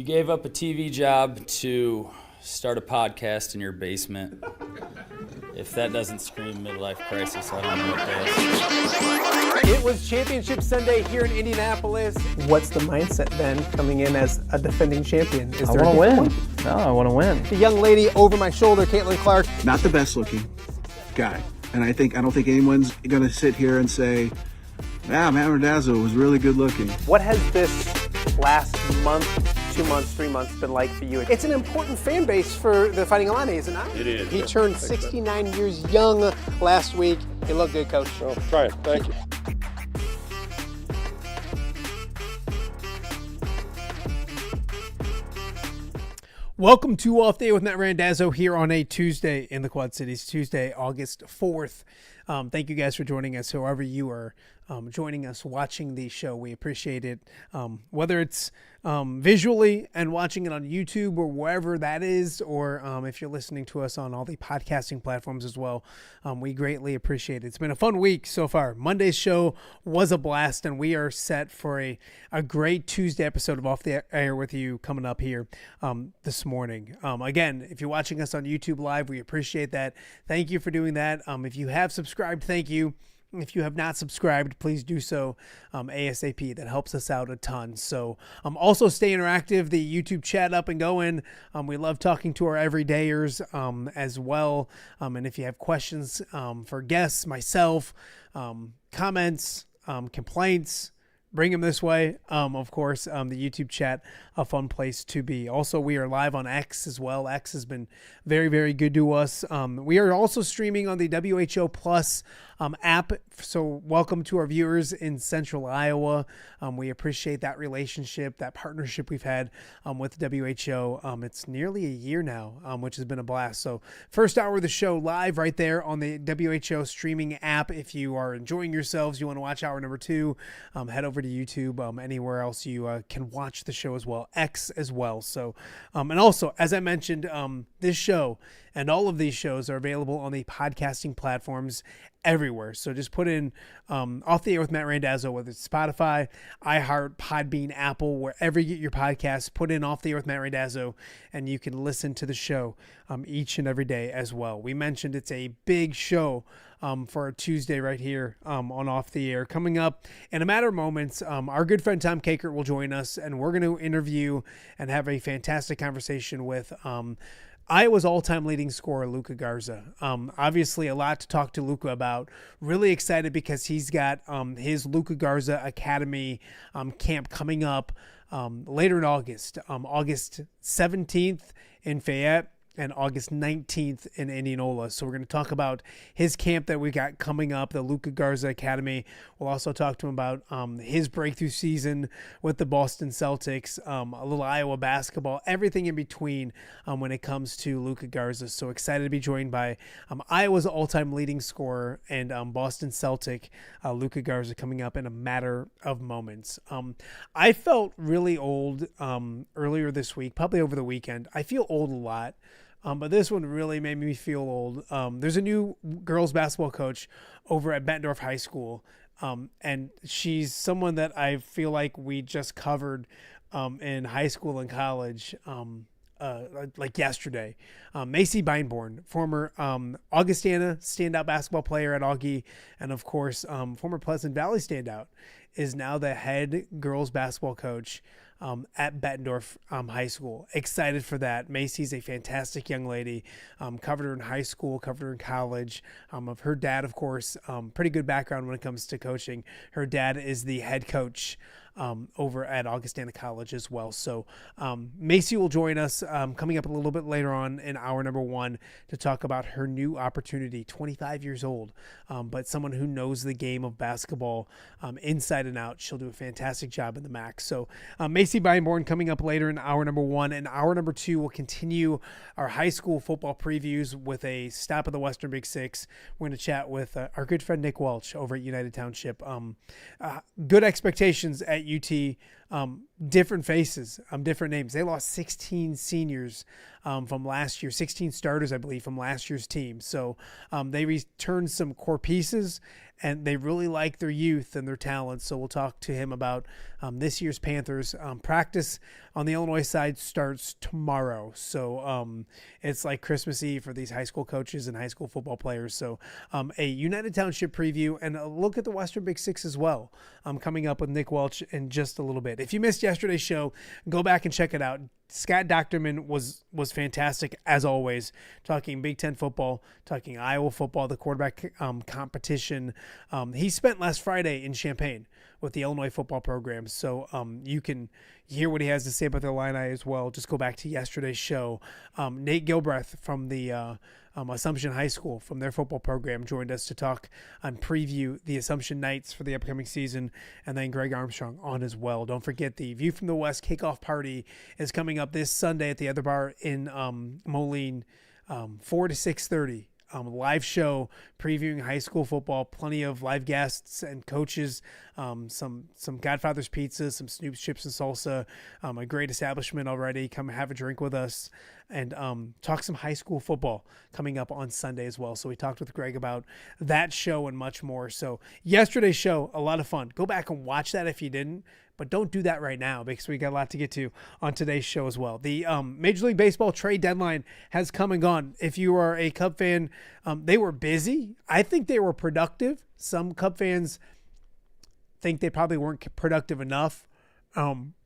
You gave up a TV job to start a podcast in your basement. If that doesn't scream midlife crisis, I don't know what does. It was Championship Sunday here in Indianapolis. What's the mindset then coming in as a defending champion? I want to win. No, I want to win. The young lady over my shoulder, Caitlin Clark. Not the best looking guy. And I don't think anyone's going to sit here and say Yeah, Matt Randazzo was really good looking. What has this last month, 2 months, 3 months been like for you? It's an important fan base for the Fighting Illini, is it not? It is. He turned 69 years young last week. You look good, Coach. Oh, try it. Thank you. Welcome to Off Day with Matt Randazzo here on a Tuesday in the Quad Cities, Tuesday, August 4th. Thank you guys for joining us, whoever you are joining us, watching the show. We appreciate it. Whether it's visually and watching it on YouTube or wherever that is, or if you're listening to us on all the podcasting platforms as well, we greatly appreciate it. It's been a fun week so far. Monday's show was a blast, and we are set for a great Tuesday episode of Off the Air with you coming up here this morning. Again, if you're watching us on YouTube Live, we appreciate that. Thank you for doing that. If you have subscribed, thank you. If you have not subscribed, please do so ASAP. That helps us out a ton. So also stay interactive. The YouTube chat up and going. We love talking to our everydayers as well. And if you have questions for guests, myself, comments, complaints, bring them this way. Of course, the YouTube chat, a fun place to be. Also, we are live on X as well. X has been very, very good to us. We are also streaming on the WHO Plus app. So welcome to our viewers in Central Iowa. We appreciate that relationship, that partnership we've had with WHO. It's nearly a year now, which has been a blast. So first hour of the show live right there on the WHO streaming app. If you are enjoying yourselves, you want to watch hour number 2, head over to YouTube. Anywhere else you can watch the show as well, X as well. So and also, as I mentioned, this show and all of these shows are available on the podcasting platforms everywhere. So just put in Off the Air with Matt Randazzo, whether it's Spotify, iHeart, Podbean, Apple, wherever you get your podcasts, put in Off the Air with Matt Randazzo, and you can listen to the show each and every day as well. We mentioned it's a big show for a Tuesday right here on Off the Air. Coming up in a matter of moments, our good friend Tom Kakert will join us, and we're going to interview and have a fantastic conversation with Iowa's all-time leading scorer, Luka Garza. Obviously, a lot to talk to Luka about. Really excited because he's got his Luka Garza Academy camp coming up later in August. August 17th in Fayette and August 19th in Indianola. So we're going to talk about his camp that we got coming up, the Luka Garza Academy. We'll also talk to him about his breakthrough season with the Boston Celtics, a little Iowa basketball, everything in between when it comes to Luka Garza. So excited to be joined by Iowa's all-time leading scorer and Boston Celtic, Luka Garza, coming up in a matter of moments. I felt really old earlier this week, probably over the weekend. I feel old a lot. But this one really made me feel old. There's a new girls basketball coach over at Bettendorf High School, and she's someone that I feel like we just covered in high school and college, like yesterday. Macy Beinborn, former Augustana standout basketball player at Augie, and of course, former Pleasant Valley standout, is now the head girls basketball coach at Bettendorf High School. Excited for that. Macy's a fantastic young lady. Covered her in high school, covered her in college. Of her dad, of course, pretty good background when it comes to coaching. Her dad is the head coach over at Augustana College as well. So Macy will join us coming up a little bit later on in hour number 1 to talk about her new opportunity. 25 years old, but someone who knows the game of basketball inside and out. She'll do a fantastic job in the MAC. So Macy Beinborn coming up later in hour number 1. And hour number 2 will continue our high school football previews with a stop of the Western Big Six. We're going to chat with our good friend Nick Welch over at United Township. Good expectations at UT. Different faces, different names. They lost 16 seniors from last year, 16 starters, I believe, from last year's team. So they returned some core pieces, and they really like their youth and their talent. So we'll talk to him about this year's Panthers. Practice on the Illinois side starts tomorrow. So it's like Christmas Eve for these high school coaches and high school football players. So a United Township preview and a look at the Western Big Six as well, coming up with Nick Welch in just a little bit. If you missed yesterday's show, go back and check it out. Scott Docterman was fantastic, as always, talking Big Ten football, talking Iowa football, the quarterback competition. He spent last Friday in Champaign with the Illinois football program, so you can hear what he has to say about the Illini as well. Just go back to yesterday's show. Nate Gilbreth from the Assumption High School, from their football program, joined us to talk and preview the Assumption Knights for the upcoming season, and then Greg Armstrong on as well. Don't forget the View from the West kickoff party is coming up this Sunday at the Other Bar in Moline, 4 to 6:30. Live show previewing high school football, plenty of live guests and coaches, some Godfather's Pizza, some Snoop's Chips and Salsa, a great establishment already. Come have a drink with us and talk some high school football coming up on Sunday as well. So we talked with Greg about that show and much more. So yesterday's show, a lot of fun. Go back and watch that if you didn't. But don't do that right now because we got a lot to get to on today's show as well. The Major League Baseball trade deadline has come and gone. If you are a Cub fan, they were busy. I think they were productive. Some Cub fans think they probably weren't productive enough.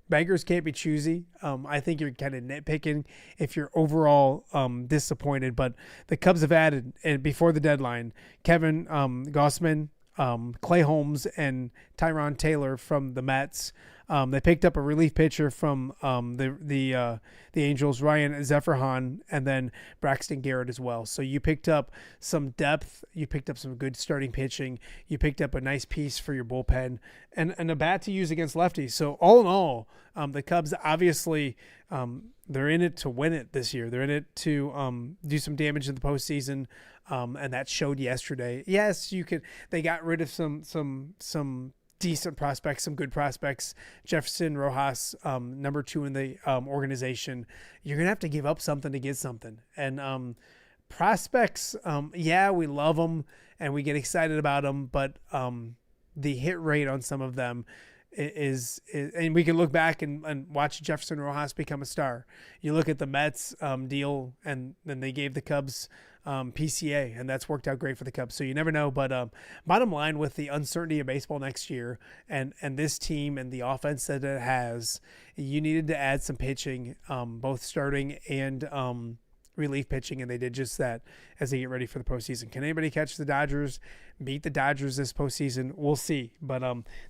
Beggars can't be choosy. I think you're kind of nitpicking if you're overall disappointed. But the Cubs have added, and before the deadline, Kevin Gossman, Clay Holmes, and Tyron Taylor from the Mets. They picked up a relief pitcher from the Angels, Ryan Zephyrhan, and then Braxton Garrett as well. So you picked up some depth. You picked up some good starting pitching. You picked up a nice piece for your bullpen and a bat to use against lefties. So all in all, the Cubs obviously they're in it to win it this year. They're in it to do some damage in the postseason. And that showed yesterday. Yes, you could. They got rid of some decent prospects, some good prospects. Jefferson Rojas, number 2 in the organization. You're gonna have to give up something to get something. And prospects, yeah, we love them and we get excited about them, but the hit rate on some of them is and we can look back and watch Jefferson Rojas become a star. You look at the Mets deal, and then they gave the Cubs PCA, and that's worked out great for the Cubs. So you never know. But bottom line, with the uncertainty of baseball next year and this team and the offense that it has, you needed to add some pitching, both starting and relief pitching, and they did just that as they get ready for the postseason. Can anybody catch the Dodgers, beat the Dodgers this postseason? We'll see. But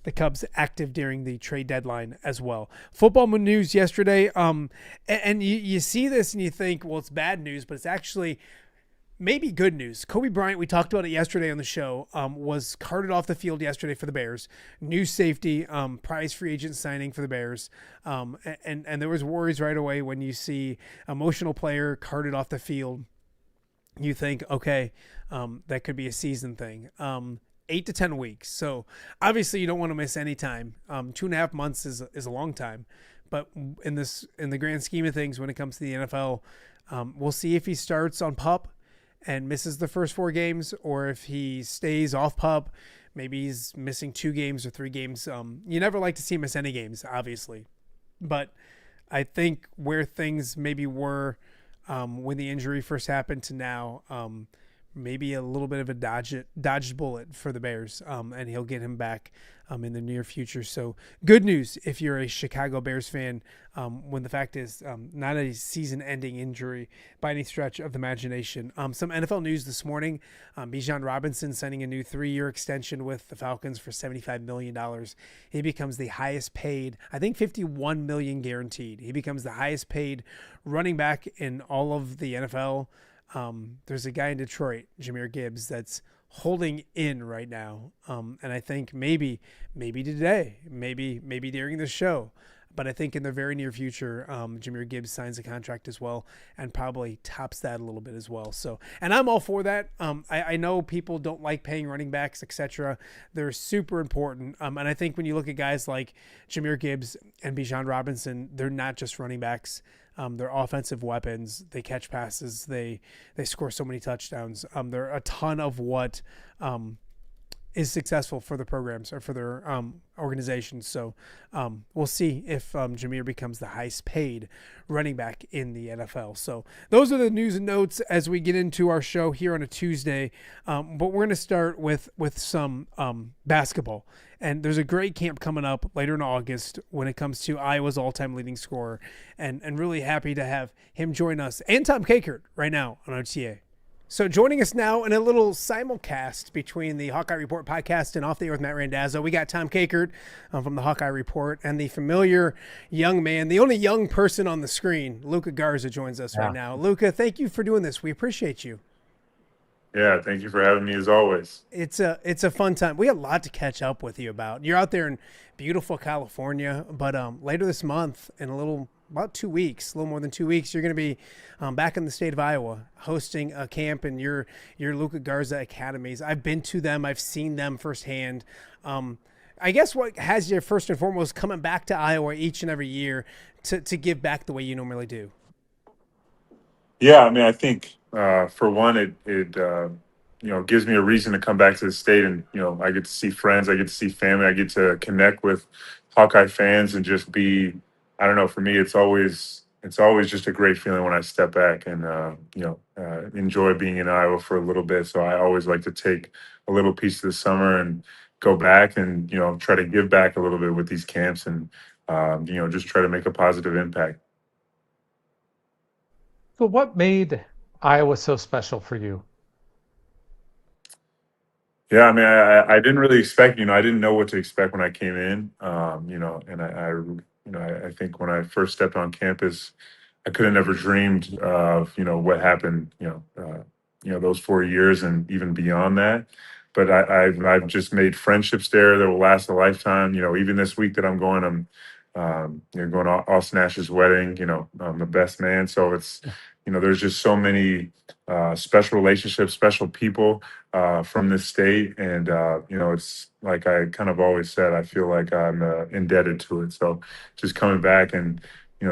the Cubs active during the trade deadline as well. Football news yesterday, and you see this and you think, well, it's bad news, but it's actually maybe good news. Kobe Bryant, we talked about it yesterday on the show, was carted off the field yesterday for the Bears. New safety, prize free agent signing for the Bears. And there was worries right away when you see emotional player carted off the field. You think, okay, that could be a season thing. 8 to 10 weeks. So obviously you don't want to miss any time. 2.5 months is a long time. But in the grand scheme of things, when it comes to the NFL, we'll see if he starts on PUP and misses the first 4 games, or if he stays off PUP, maybe he's missing 2 games or 3 games. You never like to see him miss any games, obviously. But I think where things maybe were when the injury first happened to now, maybe a little bit of a dodged bullet for the Bears, and he'll get him back in the near future. So good news if you're a Chicago Bears fan, when the fact is not a season-ending injury by any stretch of the imagination. Some NFL news this morning. Bijan Robinson signing a new 3-year extension with the Falcons for $75 million. He becomes the highest paid, I think $51 million guaranteed. He becomes the highest paid running back in all of the NFL. There's a guy in Detroit, Jahmyr Gibbs, that's holding in right now. And I think maybe today, maybe during the show, but I think in the very near future, Jahmyr Gibbs signs a contract as well and probably tops that a little bit as well. So, and I'm all for that. I know people don't like paying running backs, etc. They're super important. And I think when you look at guys like Jahmyr Gibbs and Bijan Robinson, they're not just running backs. They're offensive weapons. They catch passes. They score so many touchdowns. They're a ton of what is successful for the programs or for their organizations. So we'll see if Jameer becomes the highest paid running back in the NFL. So those are the news and notes as we get into our show here on a Tuesday. But we're going to start with some basketball. And there's a great camp coming up later in August when it comes to Iowa's all-time leading scorer. And really happy to have him join us and Tom Kakert right now on OTA. So joining us now in a little simulcast between the Hawkeye Report podcast and Off the Air with Matt Randazzo, we got Tom Kakert from the Hawkeye Report, and the familiar young man, the only young person on the screen, Luka Garza, joins us right now. Luka, thank you for doing this. We appreciate you. Yeah, thank you for having me as always. It's a fun time. We have a lot to catch up with you about. You're out there in beautiful California, but later this month, in about 2 weeks, a little more than 2 weeks, you're going to be back in the state of Iowa hosting a camp in your Luka Garza academies. I've been to them. I've seen them firsthand. I guess what has you first and foremost coming back to Iowa each and every year to give back the way you normally do? Yeah, I mean, I think for one, it gives me a reason to come back to the state, and I get to see friends, I get to see family, I get to connect with Hawkeye fans, and just be. I don't know. For me, it's always just a great feeling when I step back and enjoy being in Iowa for a little bit. So I always like to take a little piece of the summer and go back and try to give back a little bit with these camps and just try to make a positive impact. So what made Iowa so special for you? Yeah, I mean, I didn't really expect, I didn't know what to expect when I came in, and I think when I first stepped on campus, I could have never dreamed of, what happened, those 4 years and even beyond that. But I've just made friendships there that will last a lifetime. Even this week that I'm going, going to Austin Ash's wedding. I'm the best man. So it's, there's just so many special relationships, special people from this state, and it's like I kind of always said, I feel like I'm indebted to it. So just coming back and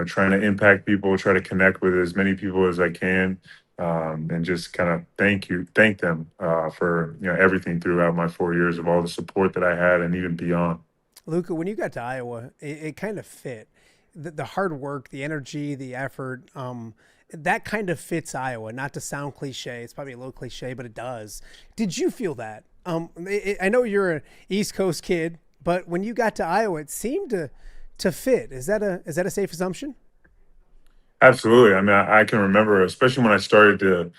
trying to impact people, try to connect with as many people as I can, and just kind of thank them for everything throughout my 4 years of all the support that I had and even beyond. Luka, when you got to Iowa, it kind of fit. The hard work, the energy, the effort, that kind of fits Iowa. Not to sound cliche, it's probably a little cliche, but it does. Did you feel that? I know you're an East Coast kid, but when you got to Iowa, it seemed to fit. Is that a safe assumption? Absolutely. I mean, I can remember, especially when I started to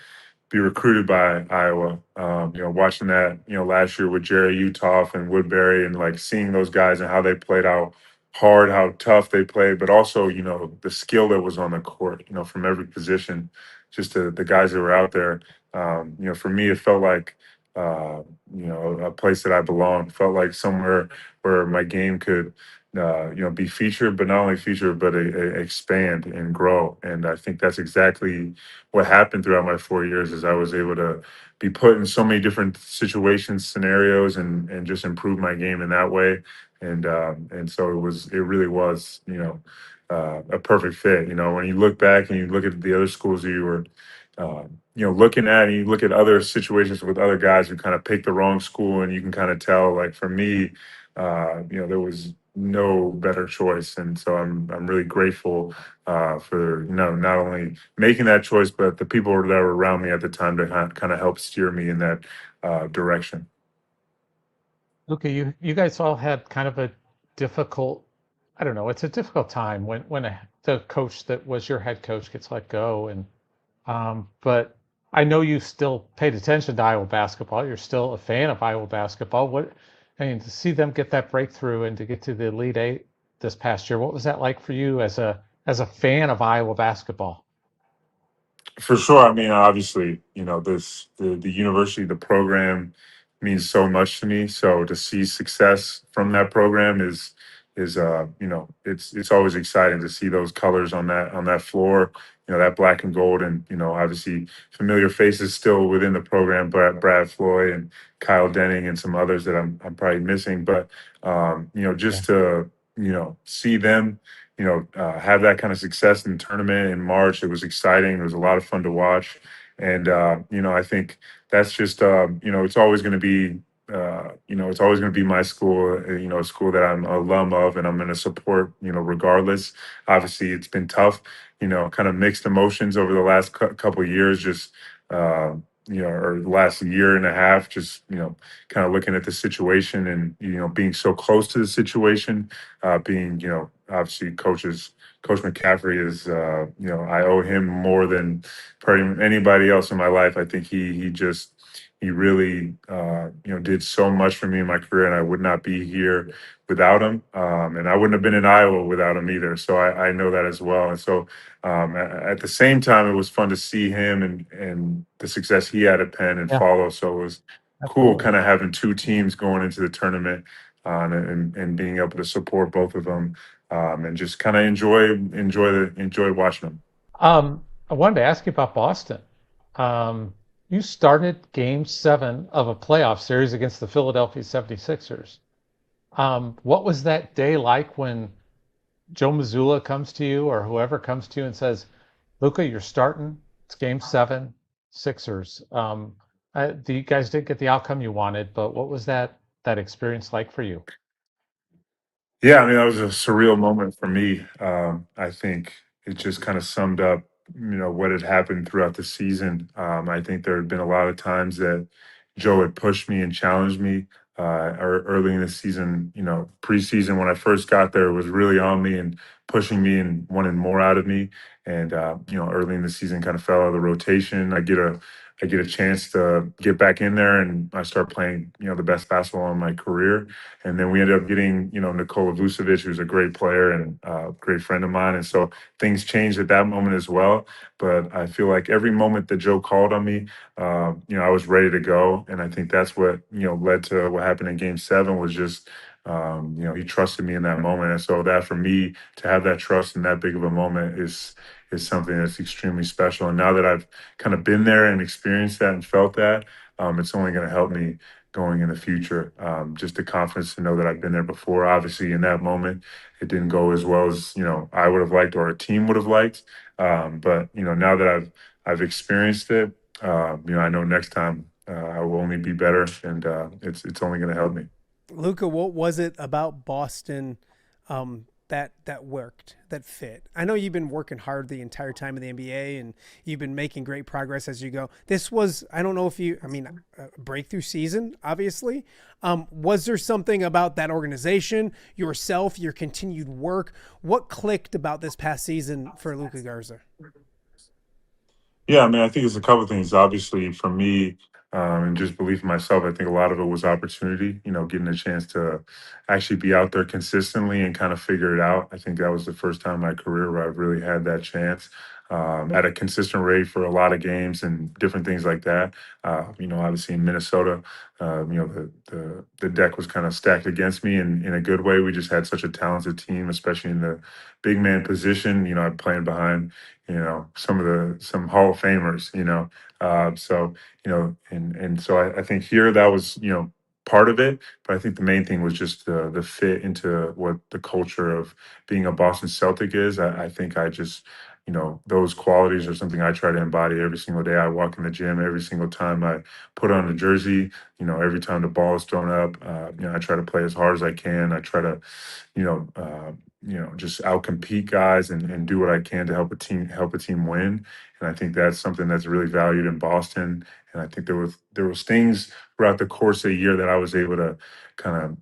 be recruited by Iowa, watching that, last year with Jerry Utoff and Woodbury, and like seeing those guys and how they played out hard, how tough they played, but also, the skill that was on the court, from every position, just the guys that were out there. For me, it felt like, a place that I belonged, felt like somewhere where my game could, be featured, but not only featured, but expand and grow. And I think that's exactly what happened throughout my 4 years, is I was able to be put in so many different situations, scenarios, and just improve my game in that way. And so it really was, a perfect fit. When you look back and you look at the other schools that you were, looking at, and you look at other situations with other guys who kind of picked the wrong school, and you can kind of tell, like for me, there was no better choice. And so I'm really grateful for not only making that choice, but the people that were around me at the time to kind of help steer me in that direction. Luka, you guys all had kind of a difficult, I don't know, it's a difficult time when the coach that was your head coach gets let go. And but I know you still paid attention to Iowa basketball. You're still a fan of Iowa basketball. To see them get that breakthrough and to get to the Elite Eight this past year, what was that like for you as a fan of Iowa basketball? For sure. I mean, obviously, the university, the program means so much to me. So to see success from that program is it's always exciting to see those colors on that floor, that black and gold, and obviously familiar faces still within the program, Brad Floyd and Kyle Denning and some others that I'm probably missing, but just to see them have that kind of success in the tournament in March. It was exciting. It was a lot of fun to watch. And, I think that's just, it's always going to be, it's always going to be my school, a school that I'm an alum of, and I'm going to support, regardless. Obviously, it's been tough, kind of mixed emotions over the last couple of years, just, or the last year and a half, just, kind of looking at the situation and, being so close to the situation, being, obviously Coach McCaffrey is, I owe him more than pretty anybody else in my life. I think he really, did so much for me in my career, and I would not be here without him. And I wouldn't have been in Iowa without him either. So I know that as well. And so at the same time, it was fun to see him and the success he had at Penn and Yeah, follow. So it was cool absolutely. kind of having two teams going into the tournament and being able to support both of them and just kind of enjoy watching them. I wanted to ask you about Boston. You started Game 7 of a playoff series against the Philadelphia 76ers. What was that day like when Joe Mazzulla comes to you or whoever comes to you and says, Luka, you're starting. It's Game 7, Sixers. You guys did get the outcome you wanted, but what was that experience like for you? Yeah, I mean, that was a surreal moment for me. I think it just kind of summed up, what had happened throughout the season. I think there had been a lot of times that Joe had pushed me and challenged me. Early in the season, preseason when I first got there, it was really on me and pushing me and wanting more out of me. And early in the season, kind of fell out of the rotation. I get a chance to get back in there, and I start playing, the best basketball in my career. And then we ended up getting, Nikola Vucevic, who's a great player and a great friend of mine. And so things changed at that moment as well. But I feel like every moment that Joe called on me, I was ready to go. And I think that's what, led to what happened in Game 7 was just, he trusted me in that moment. And so that for me to have that trust in that big of a moment is something that's extremely special. And now that I've kind of been there and experienced that and felt that, it's only going to help me going in the future. Just the confidence to know that I've been there before. Obviously, in that moment, it didn't go as well as I would have liked or a team would have liked. But now that I've experienced it, I know next time I will only be better, and it's only going to help me. Luka, what was it about Boston that worked, that fit? I know you've been working hard the entire time in the NBA, and you've been making great progress as you go. This was, I don't know if a breakthrough season, obviously. Was there something about that organization, yourself, your continued work? What clicked about this past season for Luka Garza? Yeah, I mean, I think it's a couple of things. Obviously, for me, and just belief in myself, I think a lot of it was opportunity, getting a chance to actually be out there consistently and kind of figure it out. I think that was the first time in my career where I've really had that chance at a consistent rate for a lot of games and different things like that. Obviously in Minnesota, the deck was kind of stacked against me in a good way. We just had such a talented team, especially in the big man position. I'm playing behind some Hall of Famers, so, and so I think here that was, part of it, but I think the main thing was just the fit into what the culture of being a Boston Celtic is. I think I just, those qualities are something I try to embody every single day. I walk in the gym every single time I put on a jersey, every time the ball is thrown up, I try to play as hard as I can. I try to, you know, uh, just outcompete guys and do what I can to help a team win. And I think that's something that's really valued in Boston. And I think there was things throughout the course of the year that I was able to kind of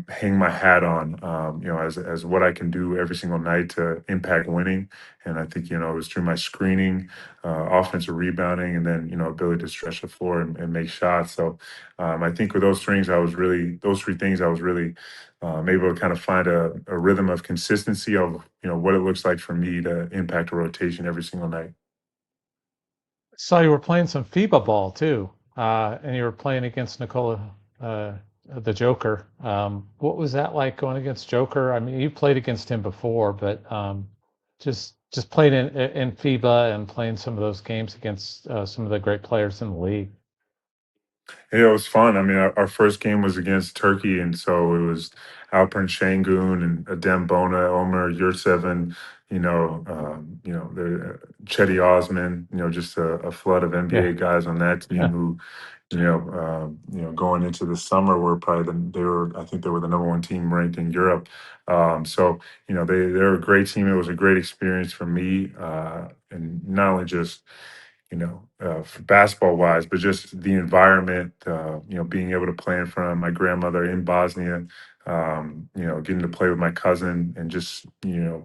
hang my hat on, as what I can do every single night to impact winning. And I think it was through my screening, offensive rebounding, and then ability to stretch the floor and make shots. So I think with those three things I was really able to kind of find a rhythm of consistency of what it looks like for me to impact a rotation every single night. Saw you were playing some FIBA ball too, and you were playing against Nikola, the Joker. What was that like going against Joker? I mean, you played against him before, but just playing in FIBA and playing some of those games against some of the great players in the league. Yeah, it was fun. I mean, our first game was against Turkey, and so it was Alperen Şengün and Adem Bona, Omer Yurtseven, the Chetty Osman, just a flood of Yeah, NBA guys on that team yeah, who, going into the summer, were probably I think they were the number one team ranked in Europe. So they're a great team. It was a great experience for me, and not only just for basketball wise, but just the environment, being able to play in front of my grandmother in Bosnia, getting to play with my cousin and just,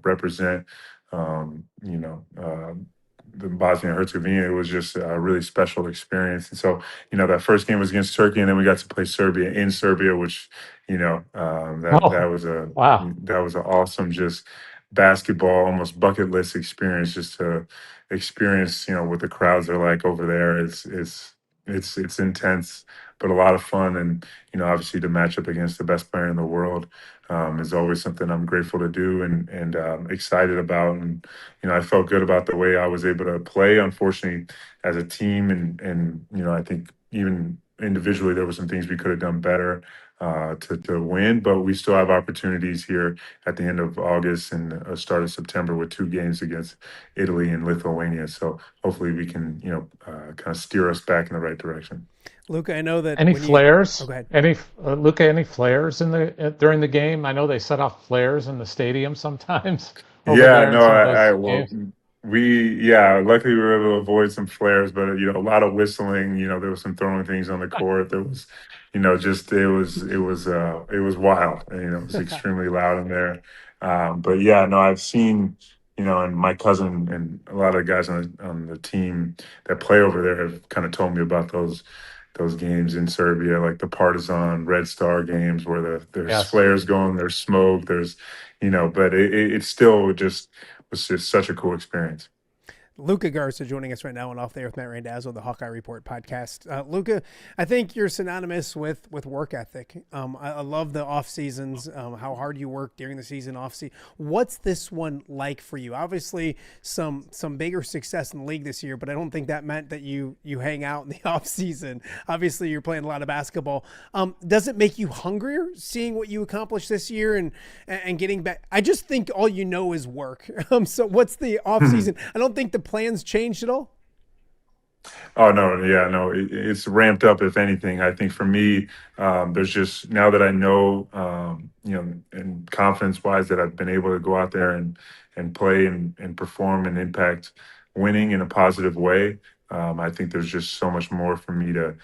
represent, um, you know, uh, the Bosnia and Herzegovina. It was just a really special experience. And so, that first game was against Turkey, and then we got to play Serbia in Serbia, which, that Oh, was wow. an awesome, just basketball, almost bucket list experience, just to experience, what the crowds are like over there. It's intense, but a lot of fun. And obviously, to match up against the best player in the world, is always something I'm grateful to do, and excited about. And I felt good about the way I was able to play. Unfortunately, as a team, and I think even individually, there were some things we could have done better, to win, but we still have opportunities here at the end of August and start of September with two games against Italy and Lithuania. So hopefully we can, kind of steer us back in the right direction. Luka, I know that Any when you flares? go ahead. Luca, any flares during the game? I know they set off flares in the stadium sometimes over Yeah, there in no, some of I those well, games. luckily we were able to avoid some flares, but a lot of whistling. There was some throwing things on the court. There was, just it was wild. And, it was extremely loud in there. But yeah, no, I've seen, and my cousin and a lot of guys on the team that play over there have kind of told me about those games in Serbia, like the Partizan Red Star games where there's Yes. flares going, there's smoke, but it still just was just such a cool experience. Luka Garza joining us right now on Off There with Matt Randazzo, the Hawkeye Report podcast. Luka, I think you're synonymous with work ethic. I love the off seasons, how hard you work during the season, off season. What's this one like for you? Obviously, some bigger success in the league this year, but I don't think that meant that you hang out in the off season. Obviously, you're playing a lot of basketball. Does it make you hungrier seeing what you accomplished this year and getting back? I just think all you know is work. So what's the off season? I don't think the plans changed at all? Oh no, yeah, no, it's ramped up. If anything, I think for me, there's just now that I know, and confidence wise, that I've been able to go out there and play and perform and impact winning in a positive way. I think there's just so much more for me to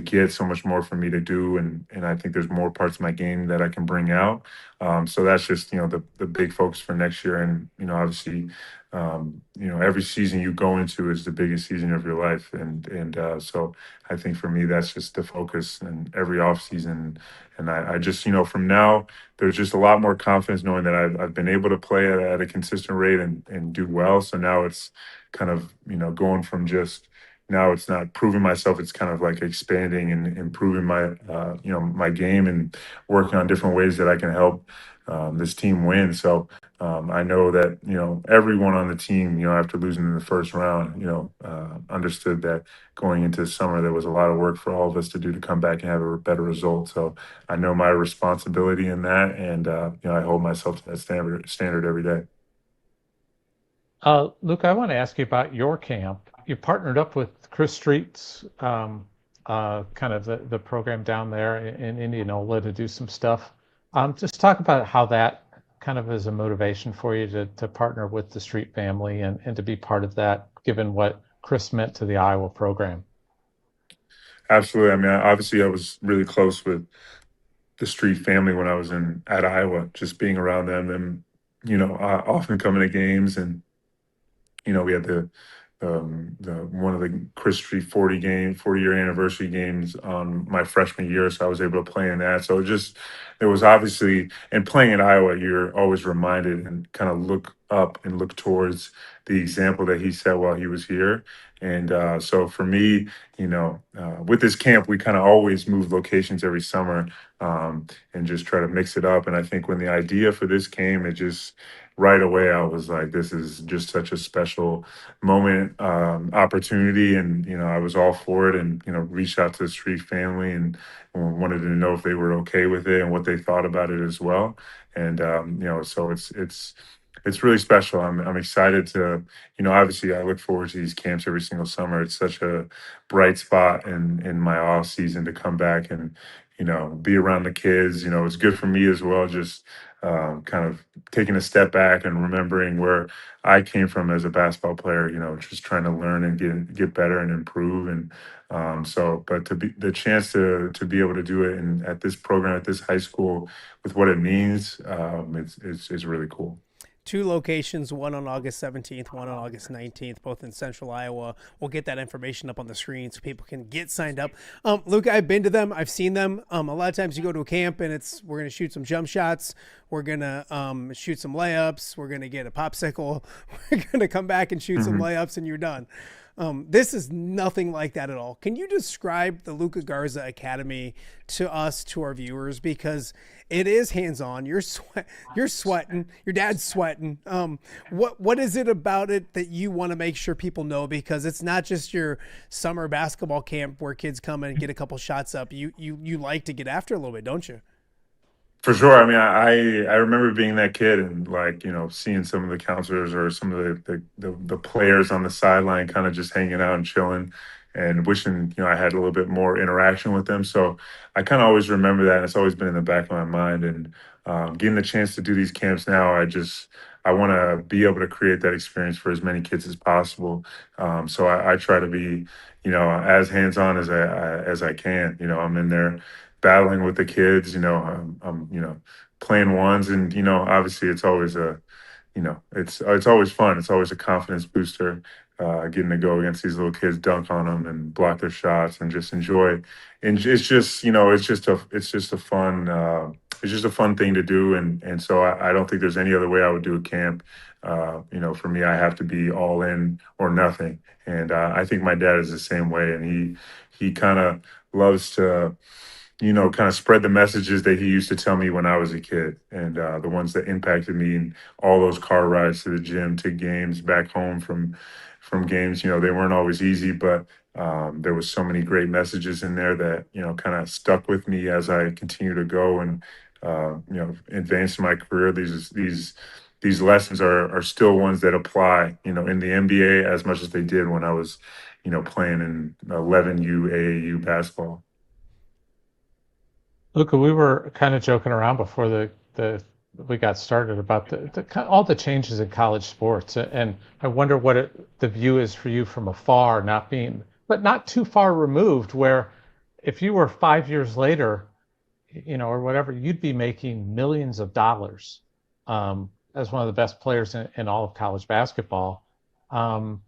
get, so much more for me to do, and I think there's more parts of my game that I can bring out. So that's just the big focus for next year, and obviously, every season you go into is the biggest season of your life. And so I think for me, that's just the focus and every off season. And I just, from now, there's just a lot more confidence knowing that I've been able to play at a consistent rate and do well. So now it's kind of, going from just, now it's not proving myself. It's kind of like expanding and improving my game and working on different ways that I can help this team win. So I know that everyone on the team, after losing in the first round, understood that going into the summer there was a lot of work for all of us to do to come back and have a better result. So I know my responsibility in that, and I hold myself to that standard every day. Luke, I want to ask you about your camp. You partnered up with Chris Street's kind of the program down there in Indianola to do some stuff. Just talk about how that kind of is a motivation for you to partner with the Street family and to be part of that, given what Chris meant to the Iowa program. Absolutely. I mean, obviously, I was really close with the Street family when I was at Iowa, just being around them, and often coming to games. And we had the one of the Chris Street 40-year anniversary games on my freshman year, so I was able to play in that. So it was obviously, and playing in Iowa, you're always reminded and kind of look up and look towards the example that he set while he was here. And so for me, with this camp, we kind of always move locations every summer, and just try to mix it up. And I think when the idea for this came, it just right away I was like, this is just such a special moment, opportunity, and I was all for it, and reached out to the Street family and wanted to know if they were okay with it and what they thought about it as well. And so it's it's really special. I'm excited to, obviously I look forward to these camps every single summer. It's such a bright spot in my off season to come back and, be around the kids. It's good for me as well, just kind of taking a step back and remembering where I came from as a basketball player, just trying to learn and get better and improve. And but to be the chance to be able to do it at this program, at this high school, with what it means, it's really cool. 2 locations, one on August 17th, one on August 19th, both in central Iowa. We'll get that information up on the screen so people can get signed up. Luke, I've been to them. I've seen them. A lot of times you go to a camp and we're going to shoot some jump shots. We're going to shoot some layups. We're going to get a popsicle. We're going to come back and shoot some layups and you're done. This is nothing like that at all. Can you describe the Luka Garza Academy to us, to our viewers? Because it is hands-on. You're sweating. Your dad's sweating. What is it about it that you want to make sure people know? Because it's not just your summer basketball camp where kids come and get a couple shots up. You like to get after a little bit, don't you? For sure. I mean, I remember being that kid and seeing some of the counselors or some of the players on the sideline kind of just hanging out and chilling and wishing, I had a little bit more interaction with them. So I kind of always remember that. And it's always been in the back of my mind. And getting the chance to do these camps now, I want to be able to create that experience for as many kids as possible. So I try to be, as hands-on as I can. I'm in there battling with the kids. I'm playing ones, and obviously it's always it's always fun. It's always a confidence booster, getting to go against these little kids, dunk on them, and block their shots, and just enjoy. And it's just a fun thing to do, and so I don't think there's any other way I would do a camp. For me, I have to be all in or nothing, and I think my dad is the same way, and he kind of loves to kind of spread the messages that he used to tell me when I was a kid, and the ones that impacted me, and all those car rides to the gym, to games, back home from games. They weren't always easy, but there was so many great messages in there that kind of stuck with me as I continue to go and advance my career. These lessons are still ones that apply, in the NBA as much as they did when I was, playing in 11U AAU basketball. Luka, we were kind of joking around before we got started about all the changes in college sports, and I wonder what the view is for you from afar, but not too far removed, where if you were 5 years later, or whatever, you'd be making millions of dollars as one of the best players in all of college basketball. I'm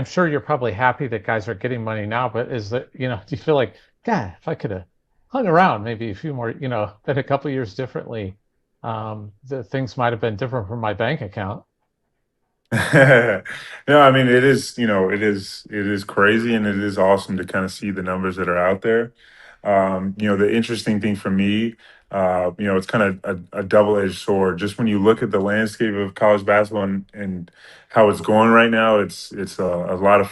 sure you're probably happy that guys are getting money now, but do you feel like, God, if I could have hung around maybe a few more, then a couple of years differently, the things might have been different from my bank account. No, I mean, it is crazy, and it is awesome to kind of see the numbers that are out there. The interesting thing for me, it's kind of a double-edged sword. Just when you look at the landscape of college basketball and how it's going right now, it's a lot of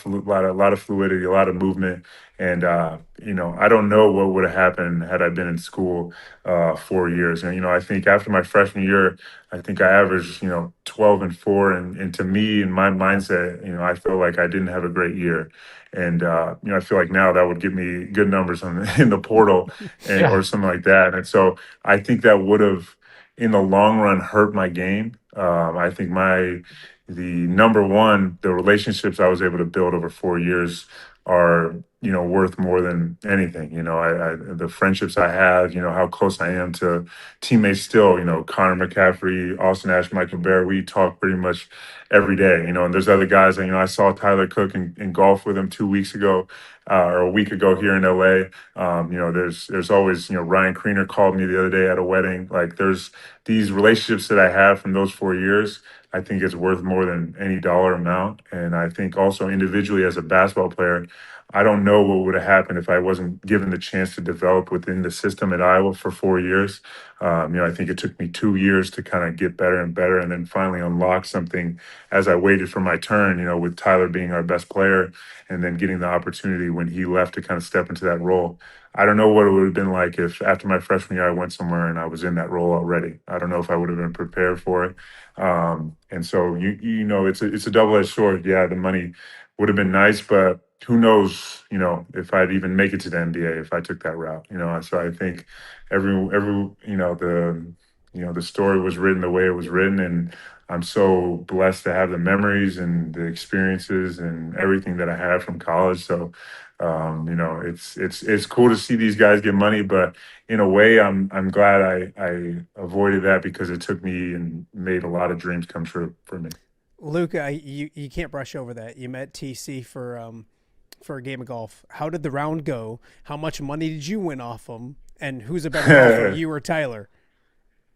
fluidity, a lot of movement, and I don't know what would have happened had I been in school 4 years. And I think after my freshman year, I think I averaged 12-4, and to me, in my mindset, I feel like I didn't have a great year. And I feel like now that would give me good numbers in the portal or something like that. And so I think that would have, in the long run, hurt my game. I think the number one, the relationships I was able to build over 4 years are worth more than anything. The friendships I have, how close I am to teammates still. Connor McCaffrey, Austin Ash, Michael Bear, we talk pretty much every day. And there's other guys. I saw Tyler Cook in golf with him 2 weeks ago, or a week ago here in LA. There's always, Ryan Kriener called me the other day at a wedding. Like, there's these relationships that I have from those 4 years. I think it's worth more than any dollar amount. And I think also individually as a basketball player, I don't know what would have happened if I wasn't given the chance to develop within the system at Iowa for 4 years. I think it took me 2 years to kind of get better and better, and then finally unlock something as I waited for my turn. With Tyler being our best player, and then getting the opportunity when he left to kind of step into that role. I don't know what it would have been like if after my freshman year I went somewhere and I was in that role already. I don't know if I would have been prepared for it. And so it's a double-edged sword. Yeah, the money would have been nice, but who knows, if I'd even make it to the NBA if I took that route. So I think the story was written the way it was written, and I'm so blessed to have the memories and the experiences and everything that I had from college. So it's cool to see these guys get money, but in a way, I'm glad I avoided that because it took me and made a lot of dreams come true for me. Luka, you can't brush over that. You met TC for a game of golf. How did the round go? How much money did you win off them? And who's a better golfer, you or Tyler?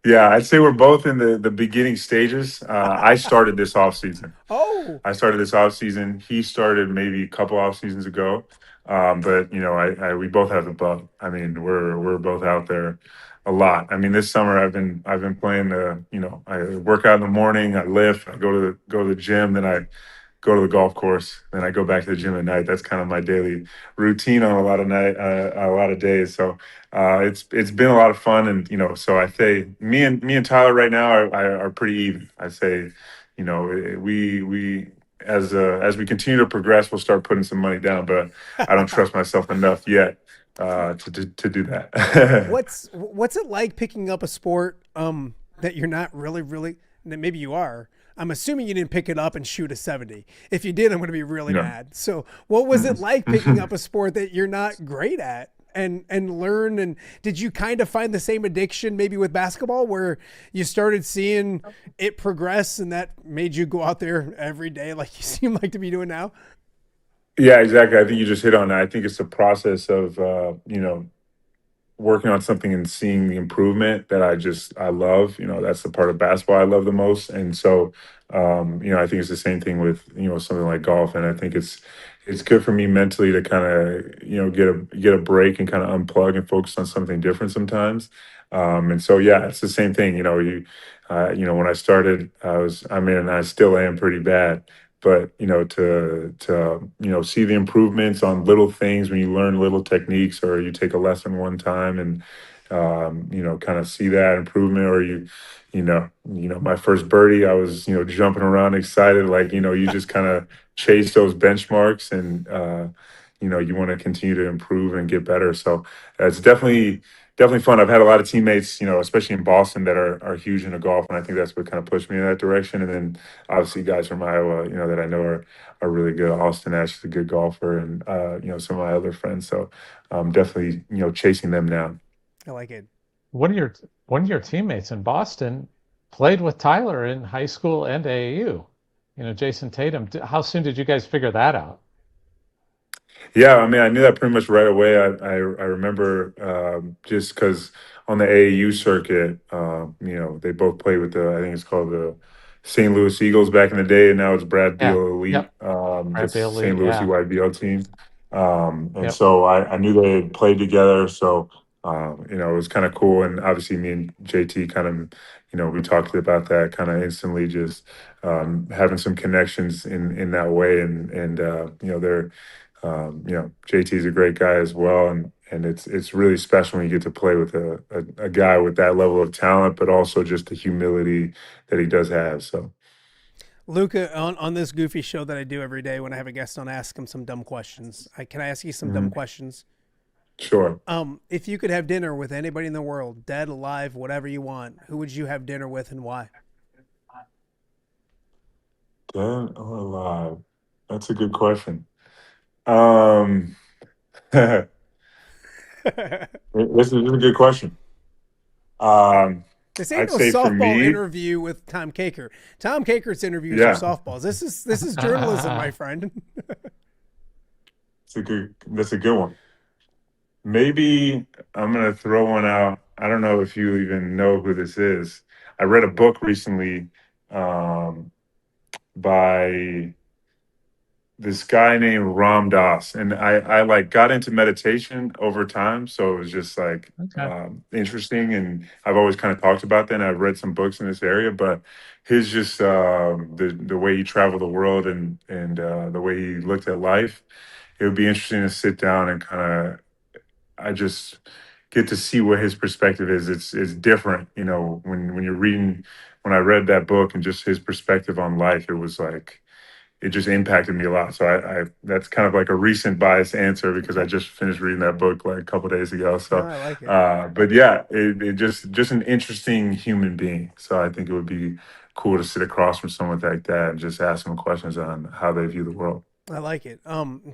Yeah, I'd say we're both in the beginning stages. I started this off season. Oh, I started this off season. He started maybe a couple off seasons ago. But we both have the bug. I mean, we're both out there a lot. I mean, this summer I've been playing I work out in the morning, I lift, I go to the gym, then I go to the golf course, then I go back to the gym at night. That's kind of my daily routine on a lot of days. So it's been a lot of fun, and so I say me and Tyler right now are pretty even. I say, we as we continue to progress, we'll start putting some money down, but I don't trust myself enough yet to do that. what's it like picking up a sport that you're not really that maybe you are? I'm assuming you didn't pick it up and shoot a 70. If you did, I'm going to be really mad. So what was it like picking up a sport that you're not great at and learn? And did you kind of find the same addiction maybe with basketball where you started seeing it progress and that made you go out there every day like you seem like to be doing now? Yeah, exactly. I think you just hit on that. I think it's a process of working on something and seeing the improvement that I love. That's the part of basketball I love the most. And so, I think it's the same thing with, something like golf. And I think it's good for me mentally to kind of, get a break and kind of unplug and focus on something different sometimes. And so, yeah, it's the same thing. When I started, I still am pretty bad, but to see the improvements on little things when you learn little techniques or you take a lesson one time and kind of see that improvement, or my first birdie, I was jumping around excited, like you just kind of chase those benchmarks, and you want to continue to improve and get better. So it's definitely fun. I've had a lot of teammates, especially in Boston, that are huge into golf, and I think that's what kind of pushed me in that direction. And then obviously guys from Iowa, that I know are really good. Austin Ash is a good golfer, and some of my other friends. So definitely chasing them now. I like it. One of your teammates in Boston played with Tyler in high school and AAU. Jason Tatum. How soon did you guys figure that out? Yeah, I mean, I knew that pretty much right away. I remember just because on the AAU circuit, they both played with I think it's called the St. Louis Eagles back in the day, and now it's Brad Yeah. Beal Elite, Yep. Brad Beal St. Elite, Louis yeah. EYBL team. And Yep. so I knew they had played together. So, it was kind of cool. And obviously, me and JT kind of, we talked about that kind of instantly, just having some connections in that way. And they're, JT is a great guy as well, and it's really special when you get to play with a guy with that level of talent, but also just the humility that he does have. So, Luka, on this goofy show that I do every day when I have a guest on, ask him some dumb questions. Can I ask you some dumb questions? Sure. If you could have dinner with anybody in the world, dead, alive, whatever you want, who would you have dinner with and why? Dead or alive? That's a good question. Um, this is a good question. This ain't I'd no say for softball me, interview with Tom Caker. Tom Caker's interviews yeah, are softballs. This is journalism, my friend. that's a good one. Maybe I'm gonna throw one out. I don't know if you even know who this is. I read a book recently, by this guy named Ram Dass, and I like got into meditation over time, so it was just like Okay. interesting, and I've always kind of talked about that. And I've read some books in this area, but his just the way he traveled the world and the way he looked at life, it would be interesting to sit down and kind of I just get to see what his perspective is. It's different, when you're reading. When I read that book and just his perspective on life, it was like it just impacted me a lot. So I that's kind of like a recent biased answer because I just finished reading that book like a couple days ago. No, So, I like it. but yeah, it just an interesting human being. So I think it would be cool to sit across from someone like that and just ask them questions on how they view the world. I like it.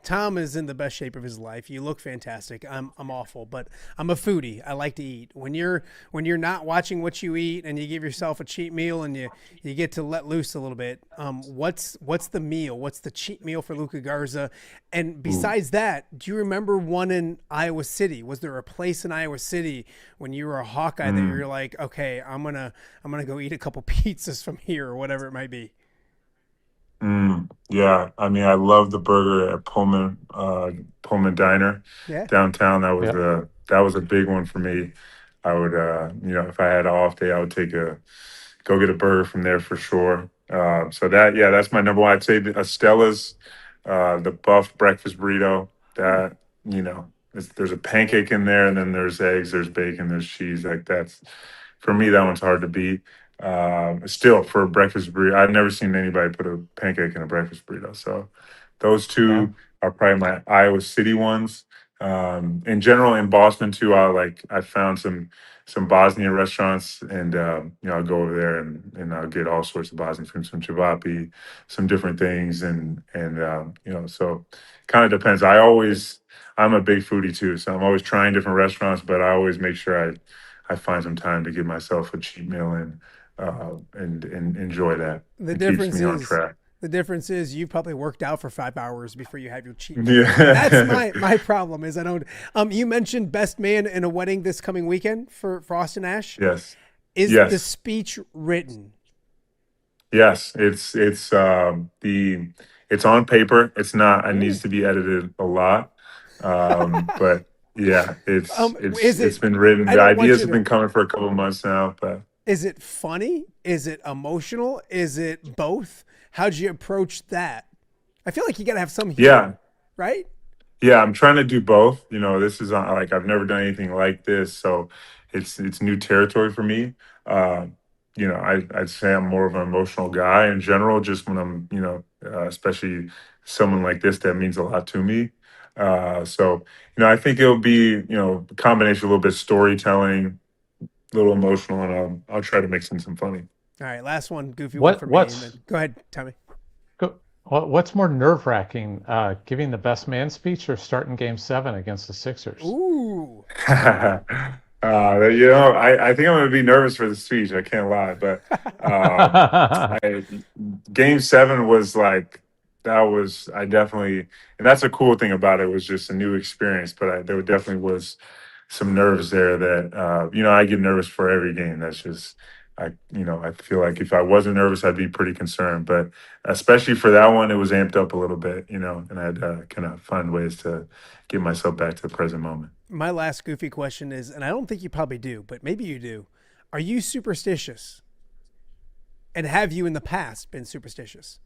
Tom is in the best shape of his life. You look fantastic. I'm awful, but I'm a foodie. I like to eat. When you're not watching what you eat and you give yourself a cheat meal and you get to let loose a little bit, what's the meal? What's the cheat meal for Luka Garza? And besides that, do you remember one in Iowa City? Was there a place in Iowa City when you were a Hawkeye that you're like, okay, I'm gonna go eat a couple pizzas from here or whatever it might be? Yeah, I mean, I love the burger at Pullman Diner Yeah. downtown. Yep. That was a big one for me. I would, if I had an off day, I would go get a burger from there for sure. So yeah, that's my number one. I'd say the Estella's, the buff breakfast burrito. That there's a pancake in there, and then there's eggs, there's bacon, there's cheese. Like that's for me, that one's hard to beat. Still, for a breakfast burrito, I've never seen anybody put a pancake in a breakfast burrito. So those Yeah. two are probably my Iowa City ones. In general, in Boston too, I found some Bosnian restaurants, and I'll go over there and I'll get all sorts of Bosnian food, some cevapi, some different things, and so kind of depends. I'm a big foodie too, so I'm always trying different restaurants, but I always make sure I find some time to give myself a cheat meal and enjoy that. The It keeps difference me on is track. the difference is you probably worked out for 5 hours before you have your cheat meal. That's Yeah. my problem is I don't. You mentioned best man in a wedding this coming weekend for Frost and Ash. Yes. Is the Yes. speech written? Yes. It's on paper. It's not. It needs to be edited a lot. But yeah, Is it's it? been written. I The don't want ideas you have to. been coming for a couple of months now. But Is it funny? Is it emotional? Is it both? How'd you approach that? I feel like you got to have some yeah, humor, right? yeah, I'm trying to do both. This is like I've never done anything like this, so it's new territory for me. Uh, I'd say I'm more of an emotional guy in general. Just when I'm, especially someone like this that means a lot to me. So I think it'll be a combination, a little bit storytelling, a little emotional, and I'll try to mix in some funny. All right, last one, goofy one What for me, and then what's go ahead, Tommy. what's more nerve-wracking, giving the best man speech or starting Game 7 against the Sixers? Ooh, I think I'm going to be nervous for the speech. I can't lie, but Game 7 was like I definitely, and that's a cool thing about it. It was just a new experience, but there definitely was some nerves there that I get nervous for every game. That's just I feel like if I wasn't nervous, I'd be pretty concerned. But especially for that one, it was amped up a little bit, and I had to kind of find ways to get myself back to the present moment. my last goofy question is, and I don't think you probably do, but maybe you do. Are you superstitious? And have you in the past been superstitious?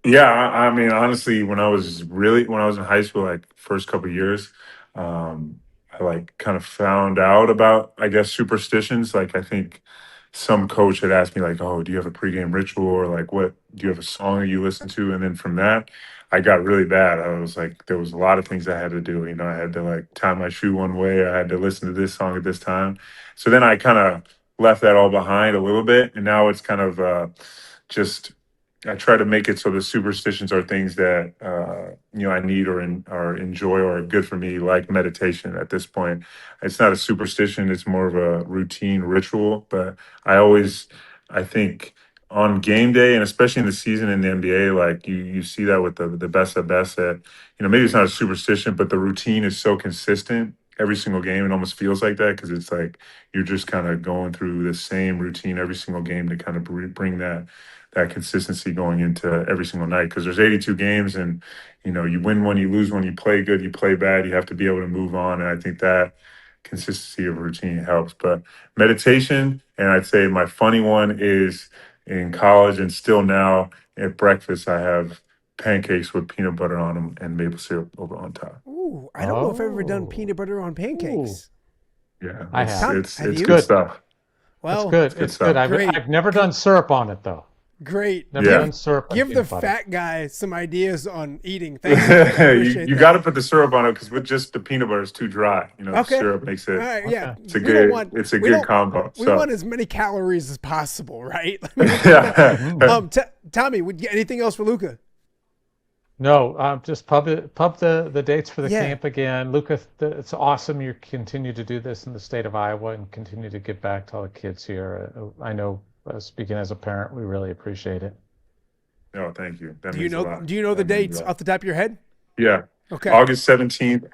Yeah, I mean, honestly, when I was in high school, like first couple years, I like kind of found out about, I guess, superstitions. Like I think some coach had asked me like, "Oh, do you have a pregame ritual or like what? Do you have a song that you listen to?" And then from that, I got really bad. I was like, there was a lot of things I had to do. I had to like tie my shoe one way. I had to listen to this song at this time. So then I kind of left that all behind a little bit, and now it's kind of just I try to make it so the superstitions are things that I need or enjoy or are good for me, like meditation. At this point, it's not a superstition; it's more of a routine ritual. But I think, on game day and especially in the season in the NBA, like you see that with the best at best. That maybe it's not a superstition, but the routine is so consistent every single game. It almost feels like that because it's like you're just kind of going through the same routine every single game to kind of bring that consistency going into every single night. Because there's 82 games, and you win one, you lose one, you play good, you play bad. You have to be able to move on, and I think that consistency of routine helps. But meditation, and I'd say my funny one is in college and still now at breakfast, I have pancakes with peanut butter on them and maple syrup over on top. Ooh, I don't know if I've ever done peanut butter on pancakes. Yeah, I have. It's Have good you? stuff. Well, It's good. It's good. Great. I've never done syrup on it though. Great. Never Yeah. done syrup. on Give the peanut butter. fat guy some ideas on eating. Thank you. I appreciate you that. got to put the syrup on it because with just the peanut butter, it's too dry. The Okay. syrup makes it. All right, yeah. Okay. It's a We good. don't want- It's a we good don't- combo. We So want as many calories as possible, right? yeah. Tommy, would you anything else for Luka? No, just pub the dates for the Yeah. camp again. Luka, it's awesome you continue to do this in the state of Iowa and continue to give back to all the kids here. I know, speaking as a parent, we really appreciate it. No, thank you. That Do you means a know? lot. Do you know the That means dates a lot. off the top of your head? Yeah. Okay. August 17th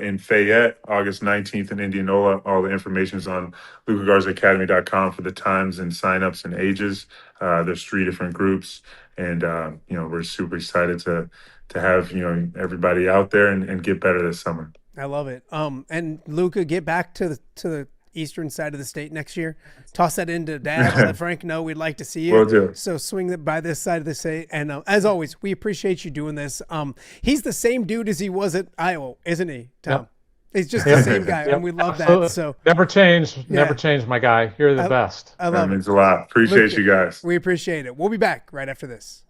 in Fayette, August 19th in Indianola. All the information is on lukagarzaacademy.com for the times and signups and ages. There's 3 different groups, and we're super excited to have everybody out there and get better this summer. I love it. And Luka, get back to the eastern side of the state next year. Toss that into Dad. Let Frank know we'd like to see you. Will do. So swing that by this side of the state. And as always, we appreciate you doing this. He's the same dude as he was at Iowa, isn't he, Tom? Yep. He's just the same guy, and we love Absolutely. that. So Never change. Yeah. Never change, my guy. You're the best. I That love it. means a lot. Appreciate Luka, you guys. We appreciate it. We'll be back right after this.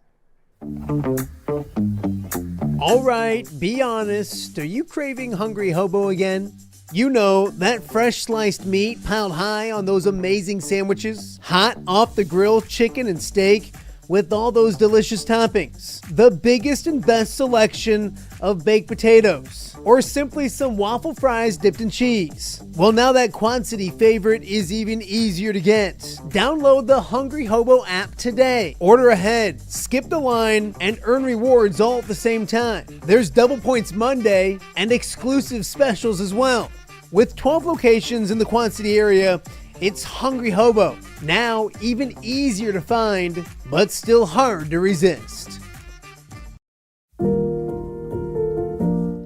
All right, be honest. Are you craving Hungry Hobo again? You know, that fresh sliced meat piled high on those amazing sandwiches, hot off the grill chicken and steak with all those delicious toppings, the biggest and best selection of baked potatoes, or simply some waffle fries dipped in cheese. Well, now that Quad City favorite is even easier to get. Download the Hungry Hobo app today. Order ahead, skip the line, and earn rewards all at the same time. There's Double Points Monday and exclusive specials as well. With 12 locations in the Quad City area, it's Hungry Hobo. Now even easier to find, but still hard to resist.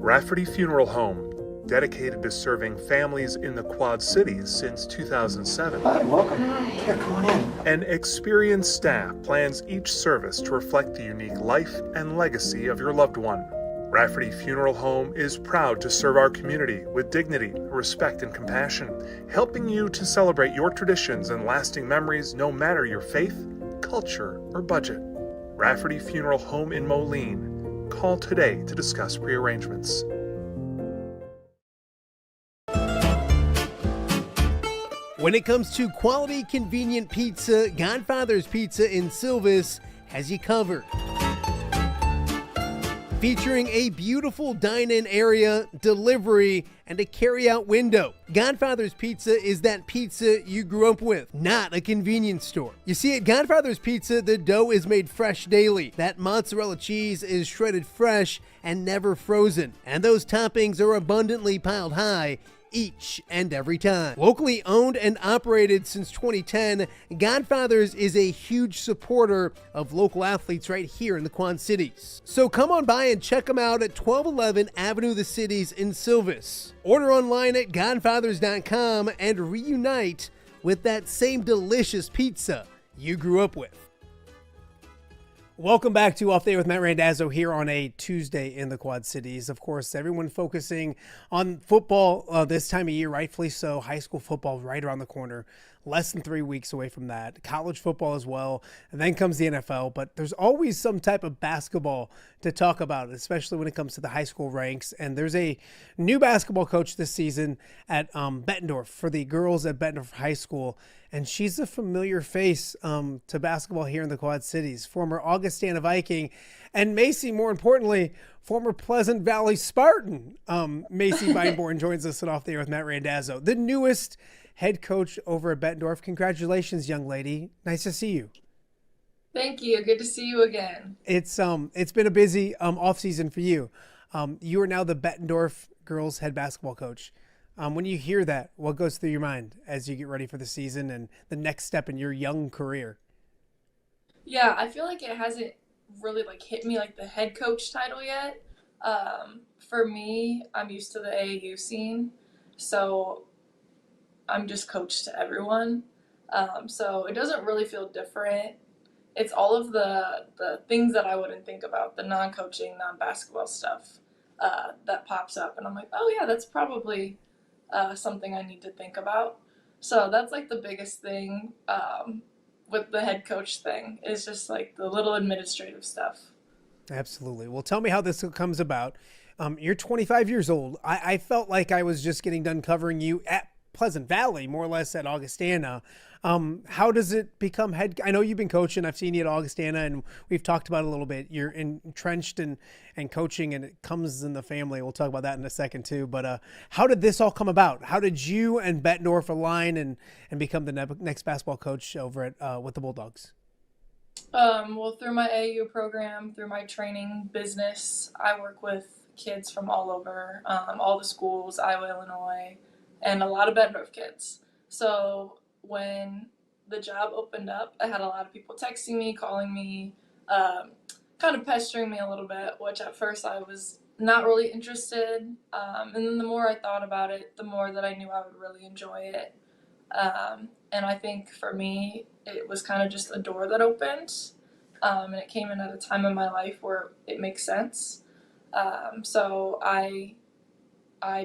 Rafferty Funeral Home, dedicated to serving families in the Quad Cities since 2007. Hi, welcome. Here, come on in. An experienced staff plans each service to reflect the unique life and legacy of your loved one. Rafferty Funeral Home is proud to serve our community with dignity, respect, and compassion, helping you to celebrate your traditions and lasting memories no matter your faith, culture, or budget. Rafferty Funeral Home in Moline. Call today to discuss prearrangements. When it comes to quality, convenient pizza, Godfather's Pizza in Silvis has you covered. Featuring a beautiful dine-in area, delivery, and a carry-out window. Godfather's Pizza is that pizza you grew up with, not a convenience store. You see, at Godfather's Pizza, the dough is made fresh daily. That mozzarella cheese is shredded fresh and never frozen. And those toppings are abundantly piled high each and every time. Locally owned and operated since 2010, Godfather's is a huge supporter of local athletes right here in the Quad Cities. So come on by and check them out at 1211 Avenue of the Cities in Silvis. Order online at godfathers.com and reunite with that same delicious pizza you grew up with. Welcome back to Off Day with Matt Randazzo here on a Tuesday in the Quad Cities. Of course, everyone focusing on football this time of year, rightfully so. High school football right around the corner, less than 3 weeks away from that. College football as well, and then comes the NFL. But there's always some type of basketball to talk about, especially when it comes to the high school ranks. And there's a new basketball coach this season at Bettendorf for the girls at Bettendorf High School. And she's a familiar face to basketball here in the Quad Cities. Former Augustana Viking, and Macy, more importantly, former Pleasant Valley Spartan. Macy Beinborn joins us Off There with Matt Randazzo, the newest head coach over at Bettendorf. Congratulations, young lady. Nice to see you. Thank you. Good to see you again. It's been a busy off season for you. You are now the Bettendorf Girls head basketball coach. When you hear that, what goes through your mind as you get ready for the season and the next step in your young career? Yeah, I feel like it hasn't really like hit me like the head coach title yet. For me, I'm used to the AAU scene, so I'm just coach to everyone. So it doesn't really feel different. It's all of the things that I wouldn't think about, the non-coaching, non-basketball stuff that pops up, and I'm like, oh yeah, that's probably something I need to think about. So that's like the biggest thing with the head coach thing is just like the little administrative stuff. Absolutely. Well, tell me how this comes about. You're 25 years old. I felt like I was just getting done covering you at Pleasant Valley, more or less at Augustana. How does it become head? I know you've been coaching. I've seen you at Augustana, and we've talked about it a little bit. You're entrenched in coaching, and it comes in the family. We'll talk about that in a second too. But how did this all come about? How did you and Bettendorf align and become the next basketball coach over at with the Bulldogs? Well, through my AAU program, through my training business, I work with kids from all over, all the schools, Iowa, Illinois, and a lot of Bettendorf kids. So when the job opened up, I had a lot of people texting me, calling me, kind of pestering me a little bit, which at first I was not really interested. And then the more I thought about it, the more that I knew I would really enjoy it. And I think for me, it was kind of just a door that opened. And it came in at a time in my life where it makes sense. So I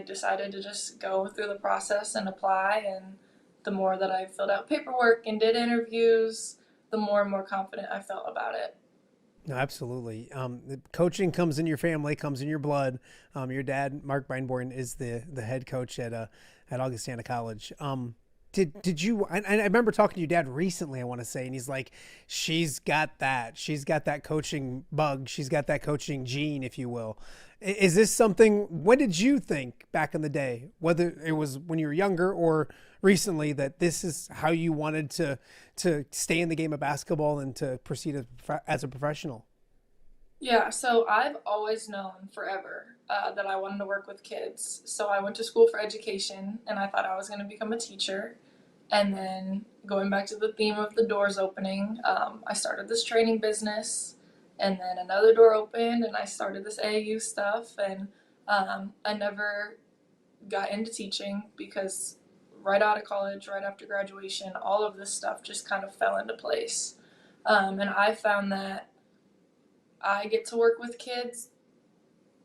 decided to just go through the process and apply. And the more that I filled out paperwork and did interviews, the more and more confident I felt about it. No, absolutely. Coaching comes in your family, comes in your blood. Your dad, Mark Beinborn, is the head coach at Augustana College. Did you? I remember talking to your dad recently, I want to say, and he's like, she's got that coaching bug. She's got that coaching gene, if you will. Is this something? When did you think back in the day, whether it was when you were younger or recently, that this is how you wanted to stay in the game of basketball and to proceed as a professional? Yeah, so I've always known forever that I wanted to work with kids. So I went to school for education, and I thought I was going to become a teacher. And then going back to the theme of the doors opening, I started this training business, and then another door opened, and I started this AAU stuff. And I never got into teaching because right out of college, right after graduation, all of this stuff just kind of fell into place. And I found that I get to work with kids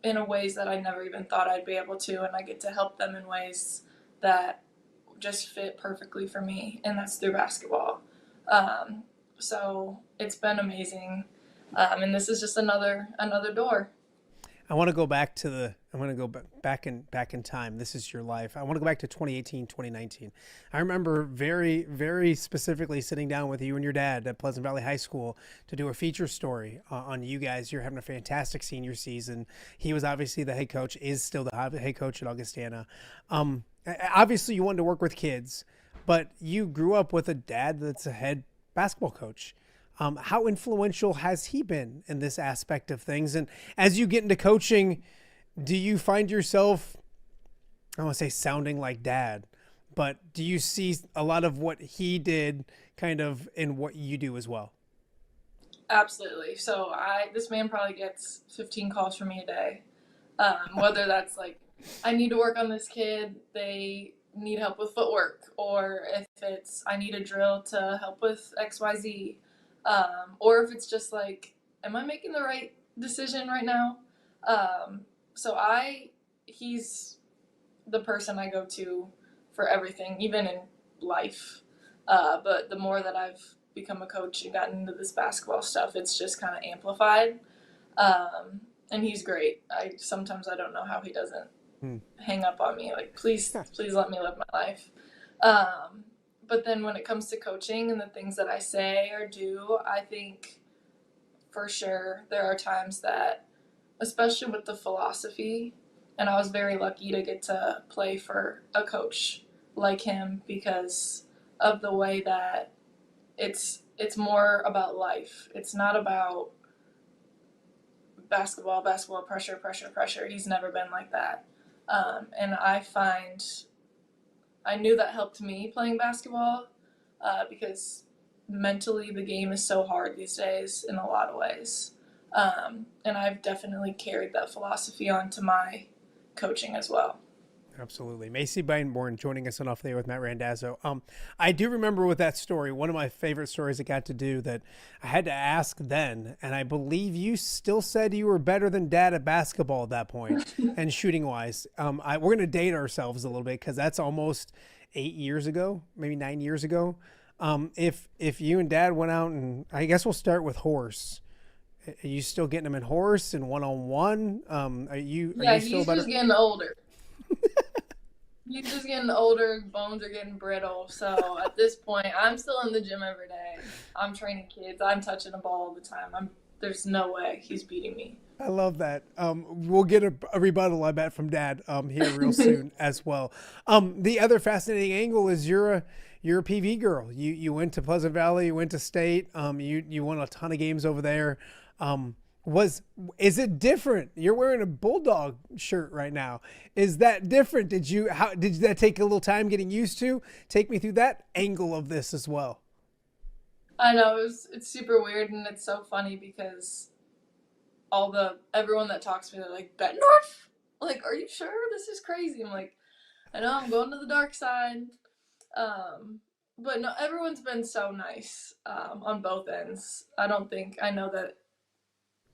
in ways that I never even thought I'd be able to, and I get to help them in ways that just fit perfectly for me, and that's through basketball. So it's been amazing, and this is just another door. I want to go back to back in time. This is your life. I want to go back to 2018, 2019. I remember very, very specifically sitting down with you and your dad at Pleasant Valley High School to do a feature story on you guys. You're having a fantastic senior season. He was obviously the head coach, is still the head coach at Augustana. Obviously you wanted to work with kids, but you grew up with a dad that's a head basketball coach. How influential has he been in this aspect of things? And as you get into coaching, do you find yourself, I don't want to say sounding like dad, but do you see a lot of what he did kind of in what you do as well? Absolutely. So this man probably gets 15 calls from me a day. Whether that's like, I need to work on this kid, they need help with footwork, or if it's, I need a drill to help with XYZ. Or if it's just like, am I making the right decision right now? So he's the person I go to for everything, even in life. But the more that I've become a coach and gotten into this basketball stuff, it's just kind of amplified. And he's great. Sometimes I don't know how he doesn't hang up on me. Like, please let me live my life. But then when it comes to coaching and the things that I say or do, I think for sure there are times that, especially with the philosophy, and I was very lucky to get to play for a coach like him because of the way that it's more about life. It's not about basketball, pressure. He's never been like that. And I find I knew that helped me playing basketball because mentally the game is so hard these days in a lot of ways. And I've definitely carried that philosophy on to my coaching as well. Absolutely. Macy Beinborn joining us on Off the Air with Matt Randazzo. I do remember with that story, one of my favorite stories I got to do that I had to ask then, and I believe you still said you were better than Dad at basketball at that point and shooting wise. We're going to date ourselves a little bit because that's almost 8 years ago, maybe 9 years ago. If you and Dad went out, and I guess we'll start with horse. Are you still getting them in horse and one-on-one? Are you still he's better? just getting older. He's just getting older, bones are getting brittle. So at this point, I'm still in the gym every day. I'm training kids. I'm touching a ball all the time. There's no way he's beating me. I love that. We'll get a rebuttal, I bet, from Dad here real soon as well. The other fascinating angle is you're a PV girl. You went to Pleasant Valley, you went to state. You won a ton of games over there. Is it different? You're wearing a Bulldog shirt right now. Is that different? Did that take a little time getting used to? Take me through that angle of this as well. I know it's super weird, and it's so funny because everyone that talks to me, they're like, Bettendorf? Like, are you sure? This is crazy. I'm like, I know, I'm going to the dark side. But no, everyone's been so nice on both ends. I know that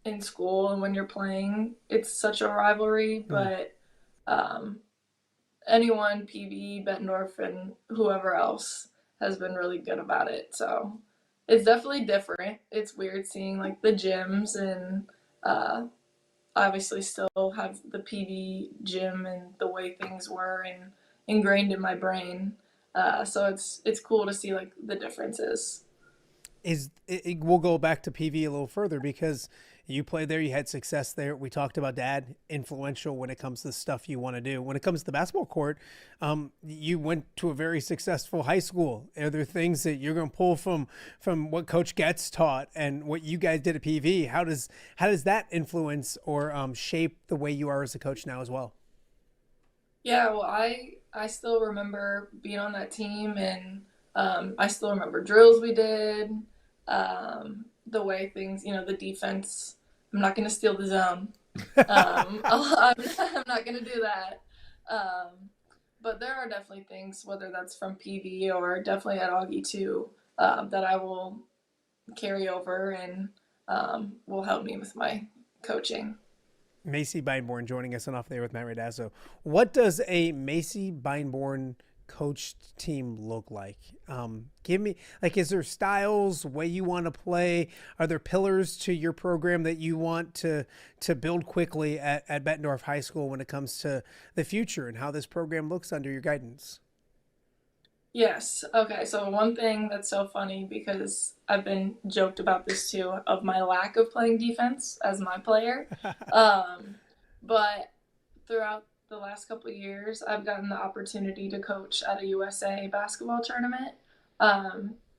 in school and when you're playing, it's such a rivalry, but anyone, PV, Bettendorf, and whoever else has been really good about it. So it's definitely different. It's weird seeing like the gyms, and obviously still have the PV gym and the way things were and ingrained in my brain. So it's cool to see like the differences. We'll go back to PV a little further because you played there, you had success there. We talked about Dad, influential when it comes to the stuff you want to do. When it comes to the basketball court, you went to a very successful high school. Are there things that you're going to pull from what Coach Getz taught and what you guys did at PV? How does that influence or shape the way you are as a coach now as well? Yeah, well, I still remember being on that team, and I still remember drills we did, the way things, the defense. I'm not going to steal the zone. I'm not going to do that. But there are definitely things, whether that's from PV or definitely at Augie too, that I will carry over and will help me with my coaching. Macy Beinborn joining us on Off the Air with Matt Randazzo. What does a Macy Beinborn coached team look like? Give me, is there styles, way you want to play? Are there pillars to your program that you want to build quickly at Bettendorf High School when it comes to the future and how this program looks under your guidance? Yes. Okay. So one thing that's so funny, because I've been joked about this too, of my lack of playing defense as my player. But throughout the last couple of years, I've gotten the opportunity to coach at a USA basketball tournament.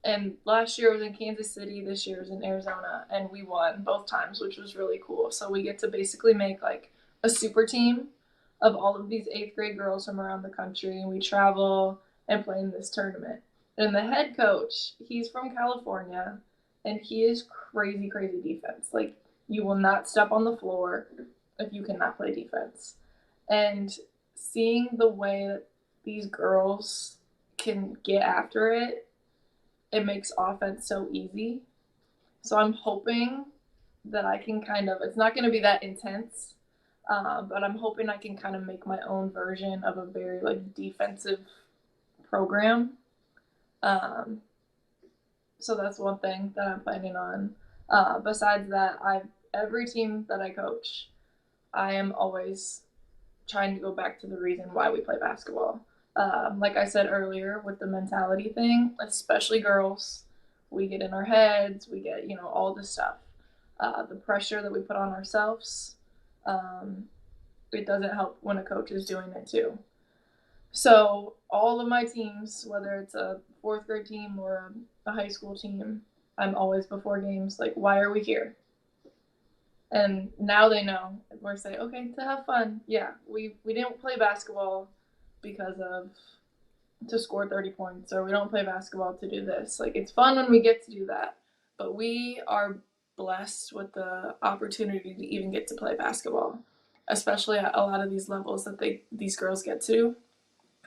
And last year was in Kansas City, this year was in Arizona, and we won both times, which was really cool. So we get to basically make like a super team of all of these 8th grade girls from around the country, and we travel and play in this tournament. And the head coach, he's from California, and he is crazy, crazy defense. Like, you will not step on the floor if you cannot play defense. And seeing the way that these girls can get after it, it makes offense so easy. So I'm hoping that I can it's not going to be that intense, but I'm hoping I can kind of make my own version of a very defensive program. So that's one thing that I'm planning on. Besides that, every team that I coach, I am always trying to go back to the reason why we play basketball. Like I said earlier, with the mentality thing, especially girls, we get in our heads, we get, all this stuff. The pressure that we put on ourselves, it doesn't help when a coach is doing it too. So all of my teams, whether it's a 4th grade team or a high school team, I'm always before games like, why are we here? And now they know. We're saying, okay, to have fun. Yeah, we didn't play basketball because of to score 30 points, or we don't play basketball to do this. Like, it's fun when we get to do that, but we are blessed with the opportunity to even get to play basketball, especially at a lot of these levels that these girls get to.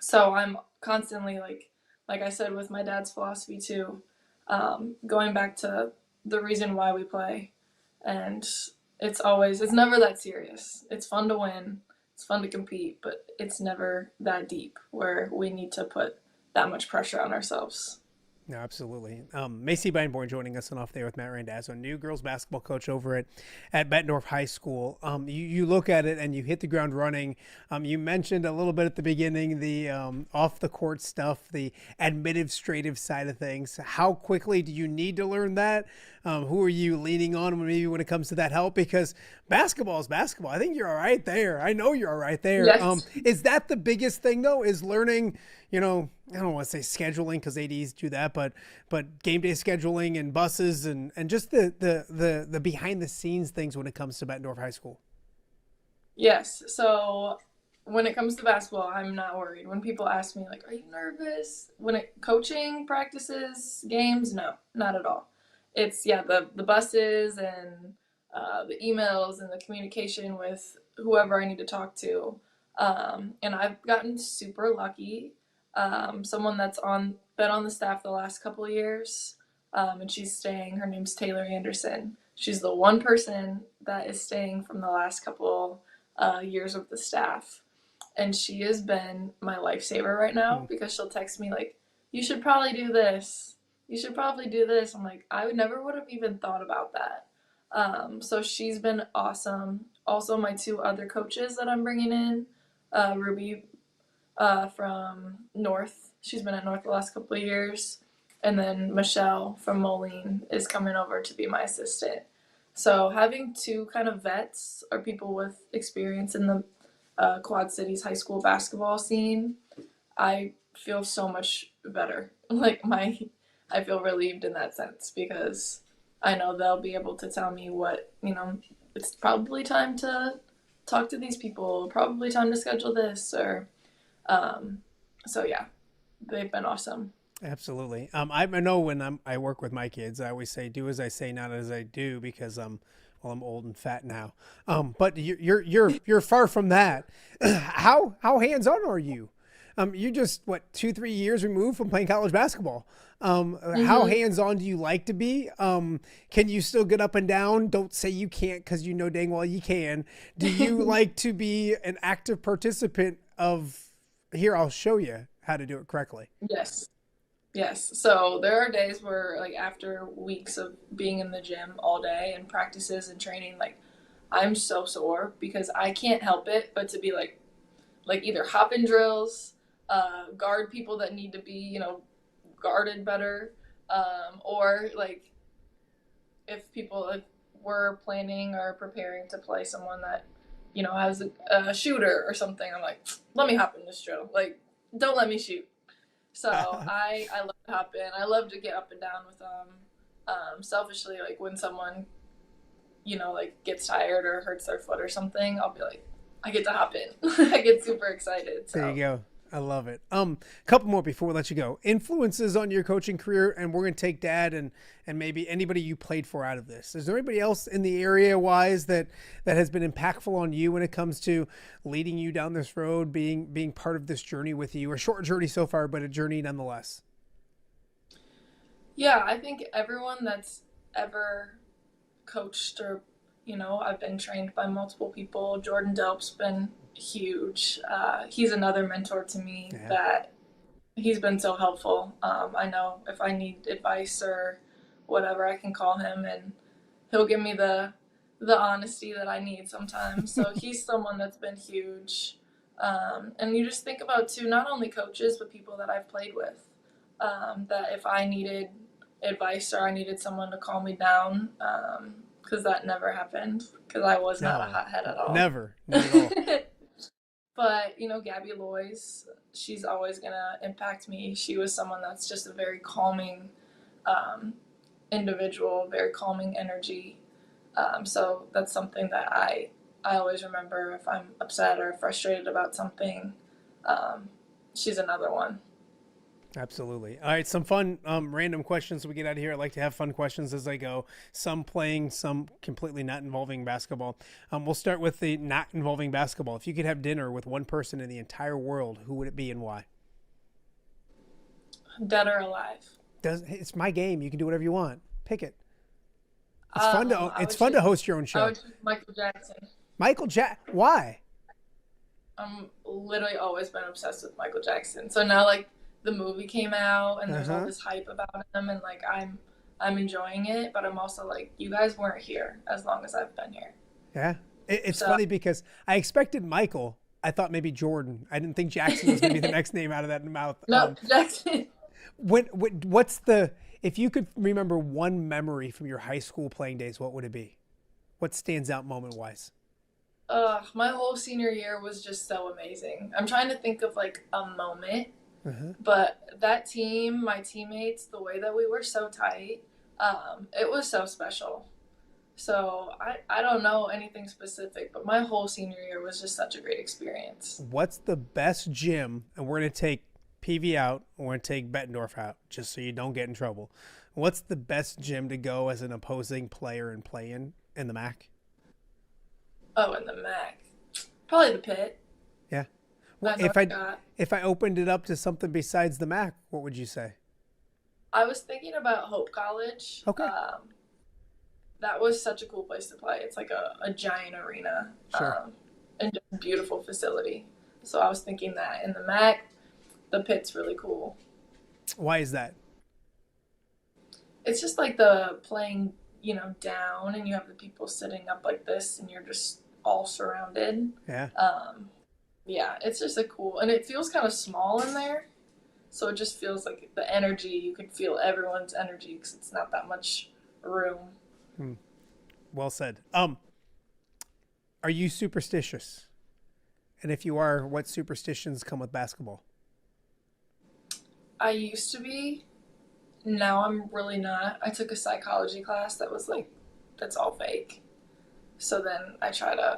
So I'm constantly, like I said, with my dad's philosophy too, going back to the reason why we play. And it's never that serious. It's fun to win, it's fun to compete, but it's never that deep where we need to put that much pressure on ourselves. No, absolutely. Macy Beinborn joining us on Off Day with Matt Randazzo, new girls basketball coach over at Bettendorf High School. You look at it and you hit the ground running. You mentioned a little bit at the beginning the off the court stuff, the administrative side of things. How quickly do you need to learn that? Who are you leaning on maybe when it comes to that help? Because basketball is basketball. I think you're all right there. I know you're all right there. Yes. Is that the biggest thing though? Is learning, I don't want to say scheduling because ADs do that, but game day scheduling and buses and just the behind the scenes things when it comes to Bettendorf High School. Yes. So when it comes to basketball, I'm not worried. When people ask me, like, are you nervous? Coaching, practices, games, no, not at all. It's, the buses and the emails and the communication with whoever I need to talk to. And I've gotten super lucky. Someone that's been on the staff the last couple of years, and she's staying. Her name's Taylor Anderson. She's the one person that is staying from the last couple years of the staff, and she has been my lifesaver right now because she'll text me like, "You should probably do this. You should probably do this." I'm like, I would have even thought about that. So she's been awesome. Also, my two other coaches that I'm bringing in, Ruby. From North. She's been at North the last couple of years. And then Michelle from Moline is coming over to be my assistant. So having two kind of vets or people with experience in the Quad Cities high school basketball scene, I feel so much better. I feel relieved in that sense because I know they'll be able to tell me what, it's probably time to talk to these people, probably time to schedule this, or so yeah, they've been awesome. Absolutely. I know when I work with my kids, I always say, do as I say, not as I do, because I'm old and fat now. But you're far from that. How hands-on are you? You're just 2-3 years removed from playing college basketball. How hands-on do you like to be? Can you still get up and down? Don't say you can't, because you know dang well you can. Do you like to be an active participant of, here, I'll show you how to do it correctly? Yes. So there are days where, after weeks of being in the gym all day and practices and training, I'm so sore because I can't help it but to be either hop in drills, guard people that need to be, guarded better, or if we're planning or preparing to play someone that, has a shooter or something, I'm like, let me hop in this drill. Don't let me shoot. So I love to hop in. I love to get up and down with them. Selfishly, when someone, gets tired or hurts their foot or something, I'll be like, I get to hop in. I get super excited. So. There you go. I love it. Couple more before we let you go. Influences on your coaching career, and we're going to take Dad and maybe anybody you played for out of this. Is there anybody else in the area wise that has been impactful on you when it comes to leading you down this road, being part of this journey with you? A short journey so far, but a journey nonetheless. Yeah, I think everyone that's ever coached or, I've been trained by multiple people. Jordan Delp's been huge. He's another mentor to me that he's been so helpful. I know if I need advice or whatever, I can call him and he'll give me the honesty that I need sometimes. So he's someone that's been huge. And you just think about too, not only coaches, but people that I've played with, that if I needed advice or I needed someone to calm me down, because that never happened because I was not a hothead at all. Never at all. But, Gabby Loy's, she's always going to impact me. She was someone that's just a very calming individual, very calming energy. So that's something that I always remember if I'm upset or frustrated about something. She's another one. Absolutely. All right, some fun random questions we get out of here. I like to have fun questions as I go. Some playing, some completely not involving basketball. We'll start with the not involving basketball. If you could have dinner with one person in the entire world, who would it be and why? Dead or alive? It's my game. You can do whatever you want. Pick it. It's fun to. It's fun to host your own I show. would choose Michael Jackson. Michael Why? I'm literally always been obsessed with Michael Jackson. So now like the movie came out and there's all this hype about him and like I'm enjoying it, but I'm also like, you guys weren't here as long as I've been here. Yeah. It's funny because I expected Michael. I thought maybe Jordan. I didn't think Jackson was going to be the next name out of that mouth. No, Jackson. If you could remember one memory from your high school playing days, what would it be? What stands out moment-wise? My whole senior year was just so amazing. I'm trying to think of like a moment, but that team, my teammates, the way that we were so tight, it was so special. So I don't know anything specific, but my whole senior year was just such a great experience. What's the best gym? And we're going to take PV out, and we're going to take Bettendorf out, just so you don't get in trouble. What's the best gym to go as an opposing player and play in the MAC? Oh, in the MAC. Probably the Pit. Yeah. Well, if I opened it up to something besides the MAC, what would you say? I was thinking about Hope College. Okay. That was such a cool place to play. It's like a giant arena. Sure. And just a beautiful facility. So I was thinking that. In the MAC, the Pit's really cool. Why is that? It's just like the playing, down and you have the people sitting up like this and you're just all surrounded. Yeah. Yeah, it's just a cool, and it feels kind of small in there. So it just feels like the energy, you can feel everyone's energy because it's not that much room. Well said. Are you superstitious? And if you are, what superstitions come with basketball? I used to be. Now I'm really not. I took a psychology class that was like, that's all fake. So then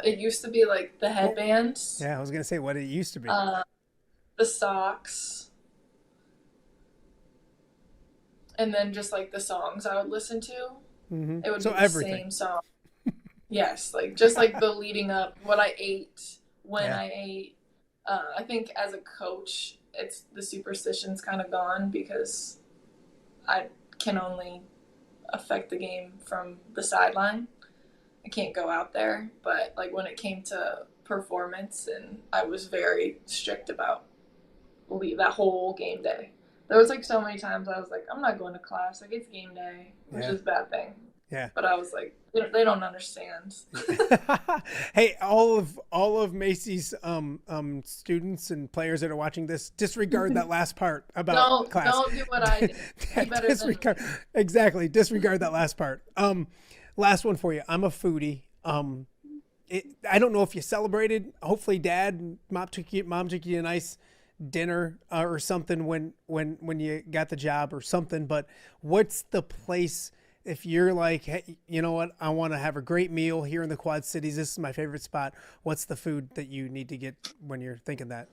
it used to be like the headbands. Yeah, I was going to say what it used to be. The socks. And then just like the songs I would listen to. Mm-hmm. It would so be the everything. same song. Yes, like just like the leading up, what I ate, when I ate. I think as a coach, the superstition's kind of gone because I can only affect the game from the sideline. I can't go out there, but like when it came to performance, and I was very strict about that whole game day. There was like so many times I was like, I'm not going to class. Like it's game day, which is a bad thing. Yeah. But I was like, they don't understand. Hey, all of Macy's students and players that are watching this, disregard that last part about class. Don't do what I did. Be better than me. Exactly. Disregard that last part. Last one for you. I'm a foodie. I don't know if you celebrated. Hopefully, mom took you a nice dinner or something when you got the job or something. But what's the place? If you're like, hey, you know what, I want to have a great meal here in the Quad Cities. This is my favorite spot. What's the food that you need to get when you're thinking that?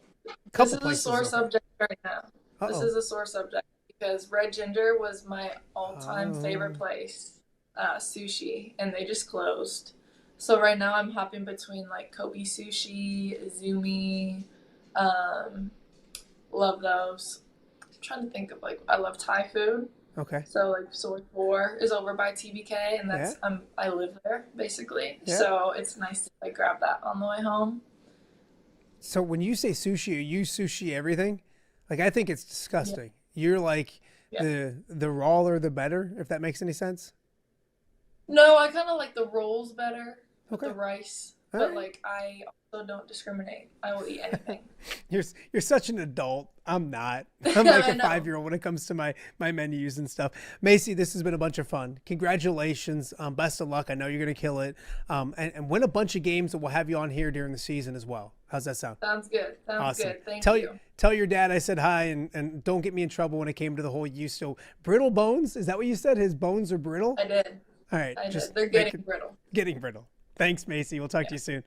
This is a sore subject right now. This is a sore subject because Red Ginger was my all-time favorite place, sushi, and they just closed. So right now I'm hopping between like Kobe Sushi, Izumi, love those. I'm trying to think of I love Thai food. Okay. So like Sword 4 is over by TBK, and that's I live there basically. Yeah. So it's nice to grab that on the way home. So when you say sushi, are you sushi everything? I think it's disgusting. Yeah. You're like the rawer the better, if that makes any sense. No, I kind of like the rolls better with Okay. the rice, All but right. I also don't discriminate. I will eat anything. You're such an adult. I'm not. I'm like a 5-year-old when it comes to my menus and stuff. Macy, this has been a bunch of fun. Congratulations. Best of luck. I know you're going to kill it. And win a bunch of games that we'll have you on here during the season as well. How's that sound? Sounds good. Sounds awesome. good. Thank you. Tell your dad I said hi, and don't get me in trouble when it came to the whole brittle bones. Is that what you said? His bones are brittle? I did. All right. They're getting brittle. Getting brittle. Thanks, Macy. We'll talk to you soon.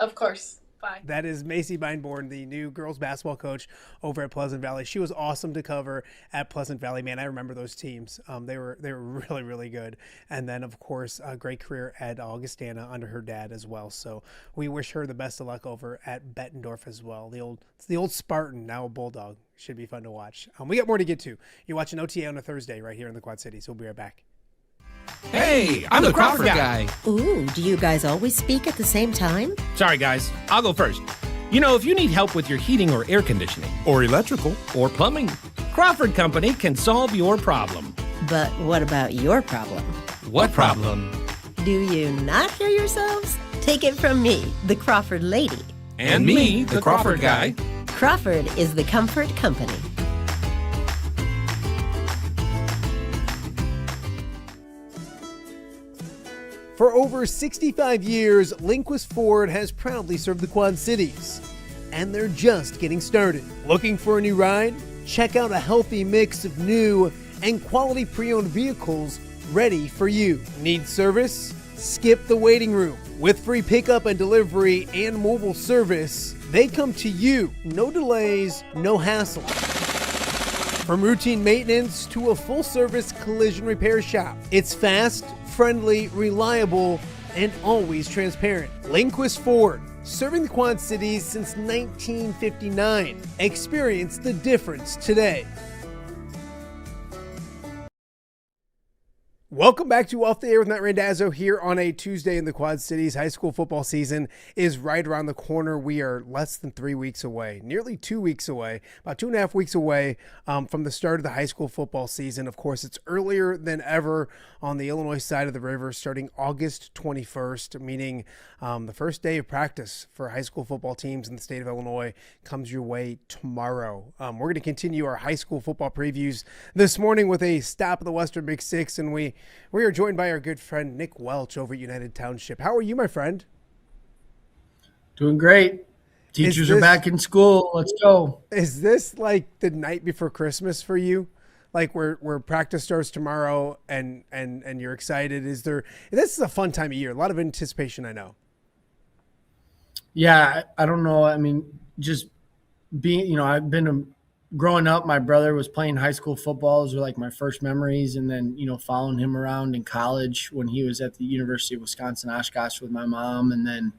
Of course. Bye. That is Macy Beinborn, the new girls basketball coach over at Pleasant Valley. She was awesome to cover at Pleasant Valley. Man, I remember those teams. They were really, really good. And then, of course, a great career at Augustana under her dad as well. So we wish her the best of luck over at Bettendorf as well. The old Spartan, now a Bulldog. Should be fun to watch. We got more to get to. You're watching OTA on a Thursday right here in the Quad Cities. We'll be right back. Hey, I'm the Crawford guy. Ooh, do you guys always speak at the same time? Sorry, guys. I'll go first. You know, if you need help with your heating or air conditioning, or electrical, or plumbing, Crawford Company can solve your problem. But what about your problem? What problem? Do you not hear yourselves? Take it from me, the Crawford lady. And me, the Crawford guy. Crawford is the comfort company. For over 65 years, Lindquist Ford has proudly served the Quad Cities. And they're just getting started. Looking for a new ride? Check out a healthy mix of new and quality pre-owned vehicles ready for you. Need service? Skip the waiting room. With free pickup and delivery and mobile service, they come to you. No delays, no hassle. From routine maintenance to a full-service collision repair shop, it's fast, friendly, reliable, and always transparent. Lindquist Ford, serving the Quad Cities since 1959. Experience the difference today. Welcome back to Off the Air with Matt Randazzo here on a Tuesday in the Quad Cities. High school football season is right around the corner. We are less than 3 weeks away, nearly 2 weeks away, about 2.5 weeks away from the start of the high school football season. Of course, it's earlier than ever on the Illinois side of the river, starting August 21st, meaning the first day of practice for high school football teams in the state of Illinois comes your way tomorrow. We're going to continue our high school football previews this morning with a stop of the Western Big Six, and we are joined by our good friend Nick Welch over at United Township. How are you, my friend? Doing great. Teachers are back in school. Let's go. Is this like the night before Christmas for you? Like where practice starts tomorrow and you're excited? This is a fun time of year. A lot of anticipation, I know. Yeah, I don't know. I mean, just being, I've been growing up, my brother was playing high school football. Those were like my first memories. And then, following him around in college when he was at the University of Wisconsin-Oshkosh with my mom. And then,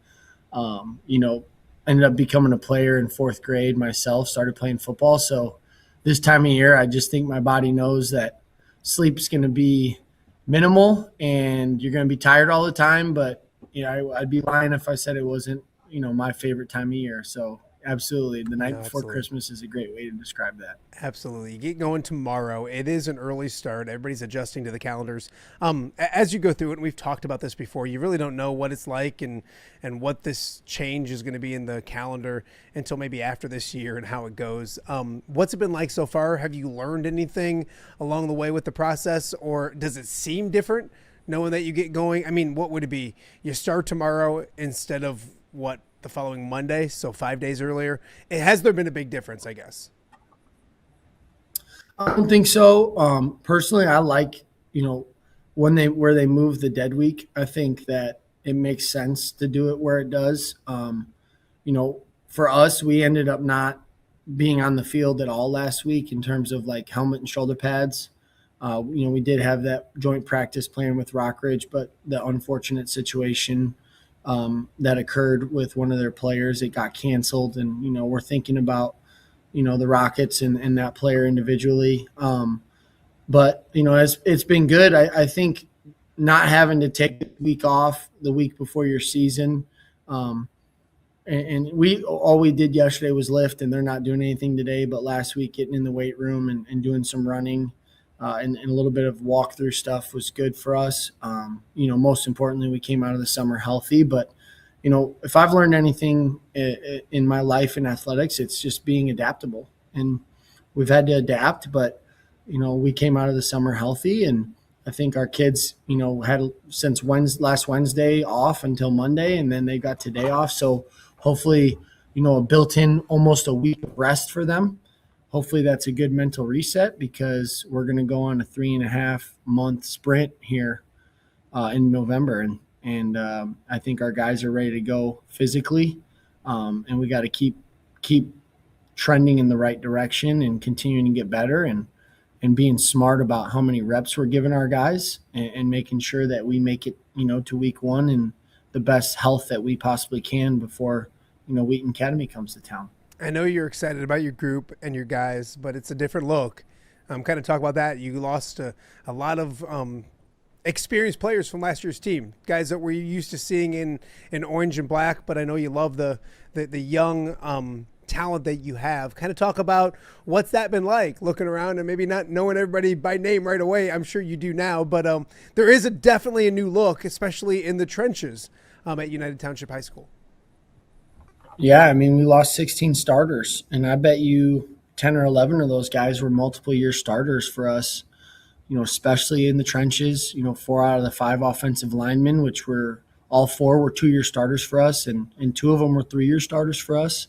ended up becoming a player in fourth grade myself, started playing football. So this time of year, I just think my body knows that sleep's going to be minimal and you're going to be tired all the time. But, I'd be lying if I said it wasn't, my favorite time of year. So absolutely. The night before Christmas is a great way to describe that. Absolutely. You get going tomorrow. It is an early start. Everybody's adjusting to the calendars. As you go through it, and we've talked about this before, you really don't know what it's like and what this change is going to be in the calendar until maybe after this year and how it goes. What's it been like so far? Have you learned anything along the way with the process, or does it seem different knowing that you get going? I mean, what would it be? You start tomorrow instead of the following Monday, so 5 days earlier. Has there been a big difference, I guess? I don't think so. Personally, I like, where they move the dead week. I think that it makes sense to do it where it does. For us, we ended up not being on the field at all last week in terms of like helmet and shoulder pads. We did have that joint practice playing with Rockridge, but the unfortunate situation that occurred with one of their players, it got canceled. And, we're thinking about, the Rockets and that player individually. But, it's been good. I think not having to take a week off the week before your season. And all we did yesterday was lift, and they're not doing anything today, but last week getting in the weight room and doing some running and a little bit of walkthrough stuff was good for us. Most importantly, we came out of the summer healthy. But, if I've learned anything in my life in athletics, it's just being adaptable. And we've had to adapt, but, we came out of the summer healthy. And I think our kids, had since last Wednesday off until Monday, and then they got today off. So hopefully, a built-in almost a week of rest for them. Hopefully that's a good mental reset, because we're going to go on a 3.5 month sprint here in November. And I think our guys are ready to go physically. and we got to keep trending in the right direction and continuing to get better and being smart about how many reps we're giving our guys and making sure that we make it, to week one in the best health that we possibly can before, Wheaton Academy comes to town. I know you're excited about your group and your guys, but it's a different look. Kind of talk about that. You lost a lot of experienced players from last year's team, guys that we're used to seeing in orange and black, but I know you love the young talent that you have. Kind of talk about what's that been like, looking around and maybe not knowing everybody by name right away. I'm sure you do now, but there is definitely a new look, especially in the trenches at United Township High School. Yeah, I mean, we lost 16 starters, and I bet you 10 or 11 of those guys were multiple year starters for us, especially in the trenches. 4 out of the 5 offensive linemen, which were all 4 were 2-year starters for us, and 2 of them were 3-year starters for us.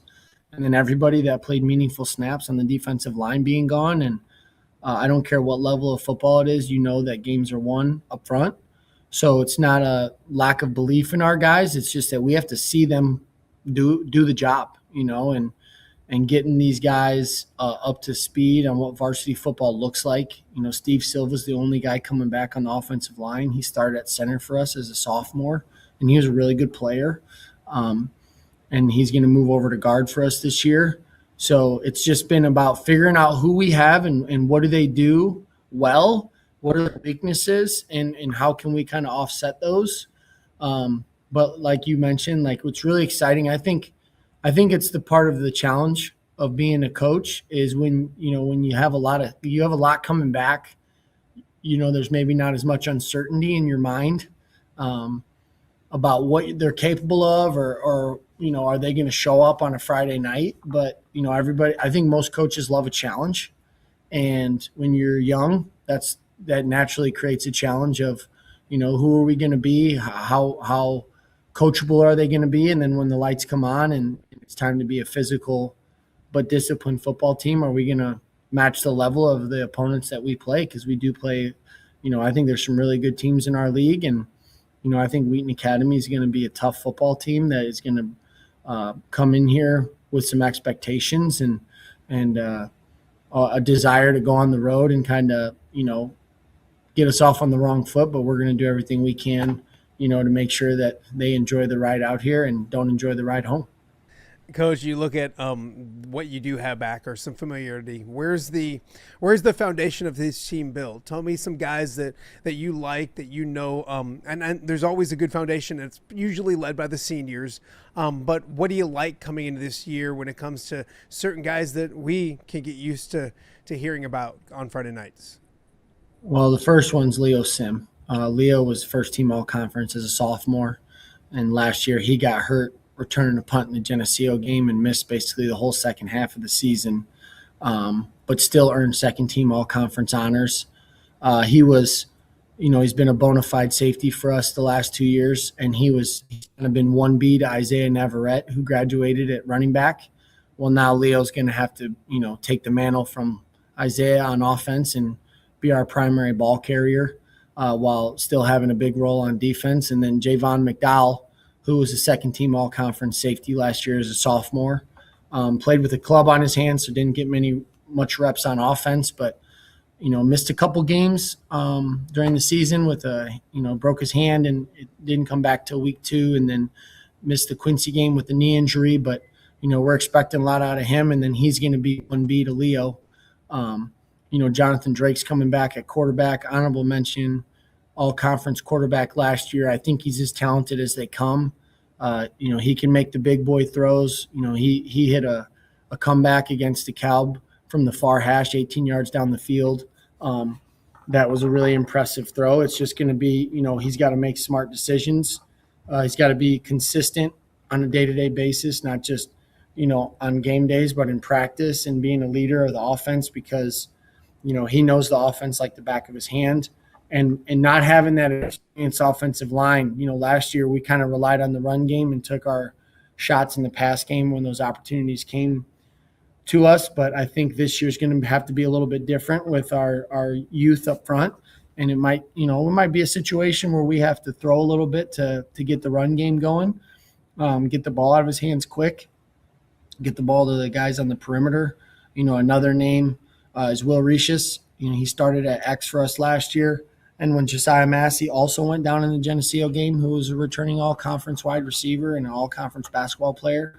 And then everybody that played meaningful snaps on the defensive line being gone. And I don't care what level of football it is, that games are won up front. So it's not a lack of belief in our guys. It's just that we have to see them do the job, and getting these guys up to speed on what varsity football looks like. Steve Silva's the only guy coming back on the offensive line. He started at center for us as a sophomore, and he was a really good player. And he's going to move over to guard for us this year. So it's just been about figuring out who we have and what do they do well, what are their weaknesses, and how can we kind of offset those. But like you mentioned, what's really exciting, I think it's the part of the challenge of being a coach is when you have a lot coming back, there's maybe not as much uncertainty in your mind about what they're capable of or are they going to show up on a Friday night? But, I think most coaches love a challenge. And when you're young, that naturally creates a challenge of, who are we going to be? How coachable are they going to be? And then when the lights come on and it's time to be a physical but disciplined football team, are we going to match the level of the opponents that we play? Because we do play, I think there's some really good teams in our league. And, I think Wheaton Academy is going to be a tough football team that is going to come in here with some expectations and a desire to go on the road and kind of, get us off on the wrong foot. But we're going to do everything we can, to make sure that they enjoy the ride out here and don't enjoy the ride home. Coach, you look at what you do have back or some familiarity. Where's the foundation of this team built? Tell me some guys that you like, that and there's always a good foundation. It's usually led by the seniors. But what do you like coming into this year when it comes to certain guys that we can get used to hearing about on Friday nights? Well, the first one's Leo Sim. Leo was first team all-conference as a sophomore, and last year he got hurt returning a punt in the Geneseo game and missed basically the whole second half of the season, but still earned second team all-conference honors. He's been a bona fide safety for us the last 2 years, and he's kind of been 1B to Isaiah Navarrete, who graduated at running back. Well, now Leo's going to have to, take the mantle from Isaiah on offense and be our primary ball carrier while still having a big role on defense. And then Javon McDowell, who was a second-team all-conference safety last year as a sophomore, played with a club on his hands, so didn't get much reps on offense, but missed a couple games during the season with broke his hand and it didn't come back till week 2, and then missed the Quincy game with the knee injury. But we're expecting a lot out of him, and then he's going to be 1B to Leo. Jonathan Drake's coming back at quarterback, honorable mention, all-conference quarterback last year. I think he's as talented as they come. He can make the big boy throws. He hit a comeback against DeKalb from the far hash, 18 yards down the field. That was a really impressive throw. It's just going to be, he's got to make smart decisions. He's got to be consistent on a day-to-day basis, not just, on game days, but in practice and being a leader of the offense because, he knows the offense like the back of his hand. And not having that experienced offensive line, last year we kind of relied on the run game and took our shots in the pass game when those opportunities came to us. But I think this year's going to have to be a little bit different with our youth up front. And it might be a situation where we have to throw a little bit to get the run game going. get the ball out of his hands quick, get the ball to the guys on the perimeter. Another name is Will Recius. He started at X for us last year. And when Josiah Massey also went down in the Geneseo game, who was a returning all-conference wide receiver and an all-conference basketball player,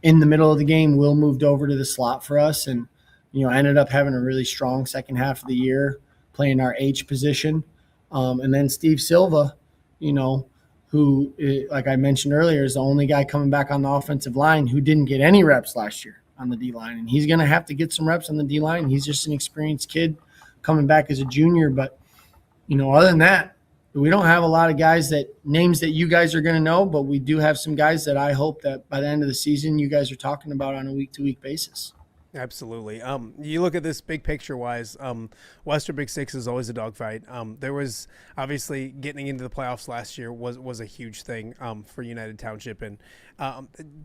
in the middle of the game, Will moved over to the slot for us and, ended up having a really strong second half of the year, playing our H position. And then Steve Silva, who, like I mentioned earlier, is the only guy coming back on the offensive line who didn't get any reps last year on the D-line. And he's going to have to get some reps on the D-line. He's just an experienced kid coming back as a junior. But, other than that, we don't have a lot of guys names that you guys are going to know, but we do have some guys that I hope that by the end of the season you guys are talking about on a week-to-week basis. Absolutely. You look at this big picture wise, Western Big Six is always a dogfight. There was obviously getting into the playoffs last year was a huge thing for United Township. And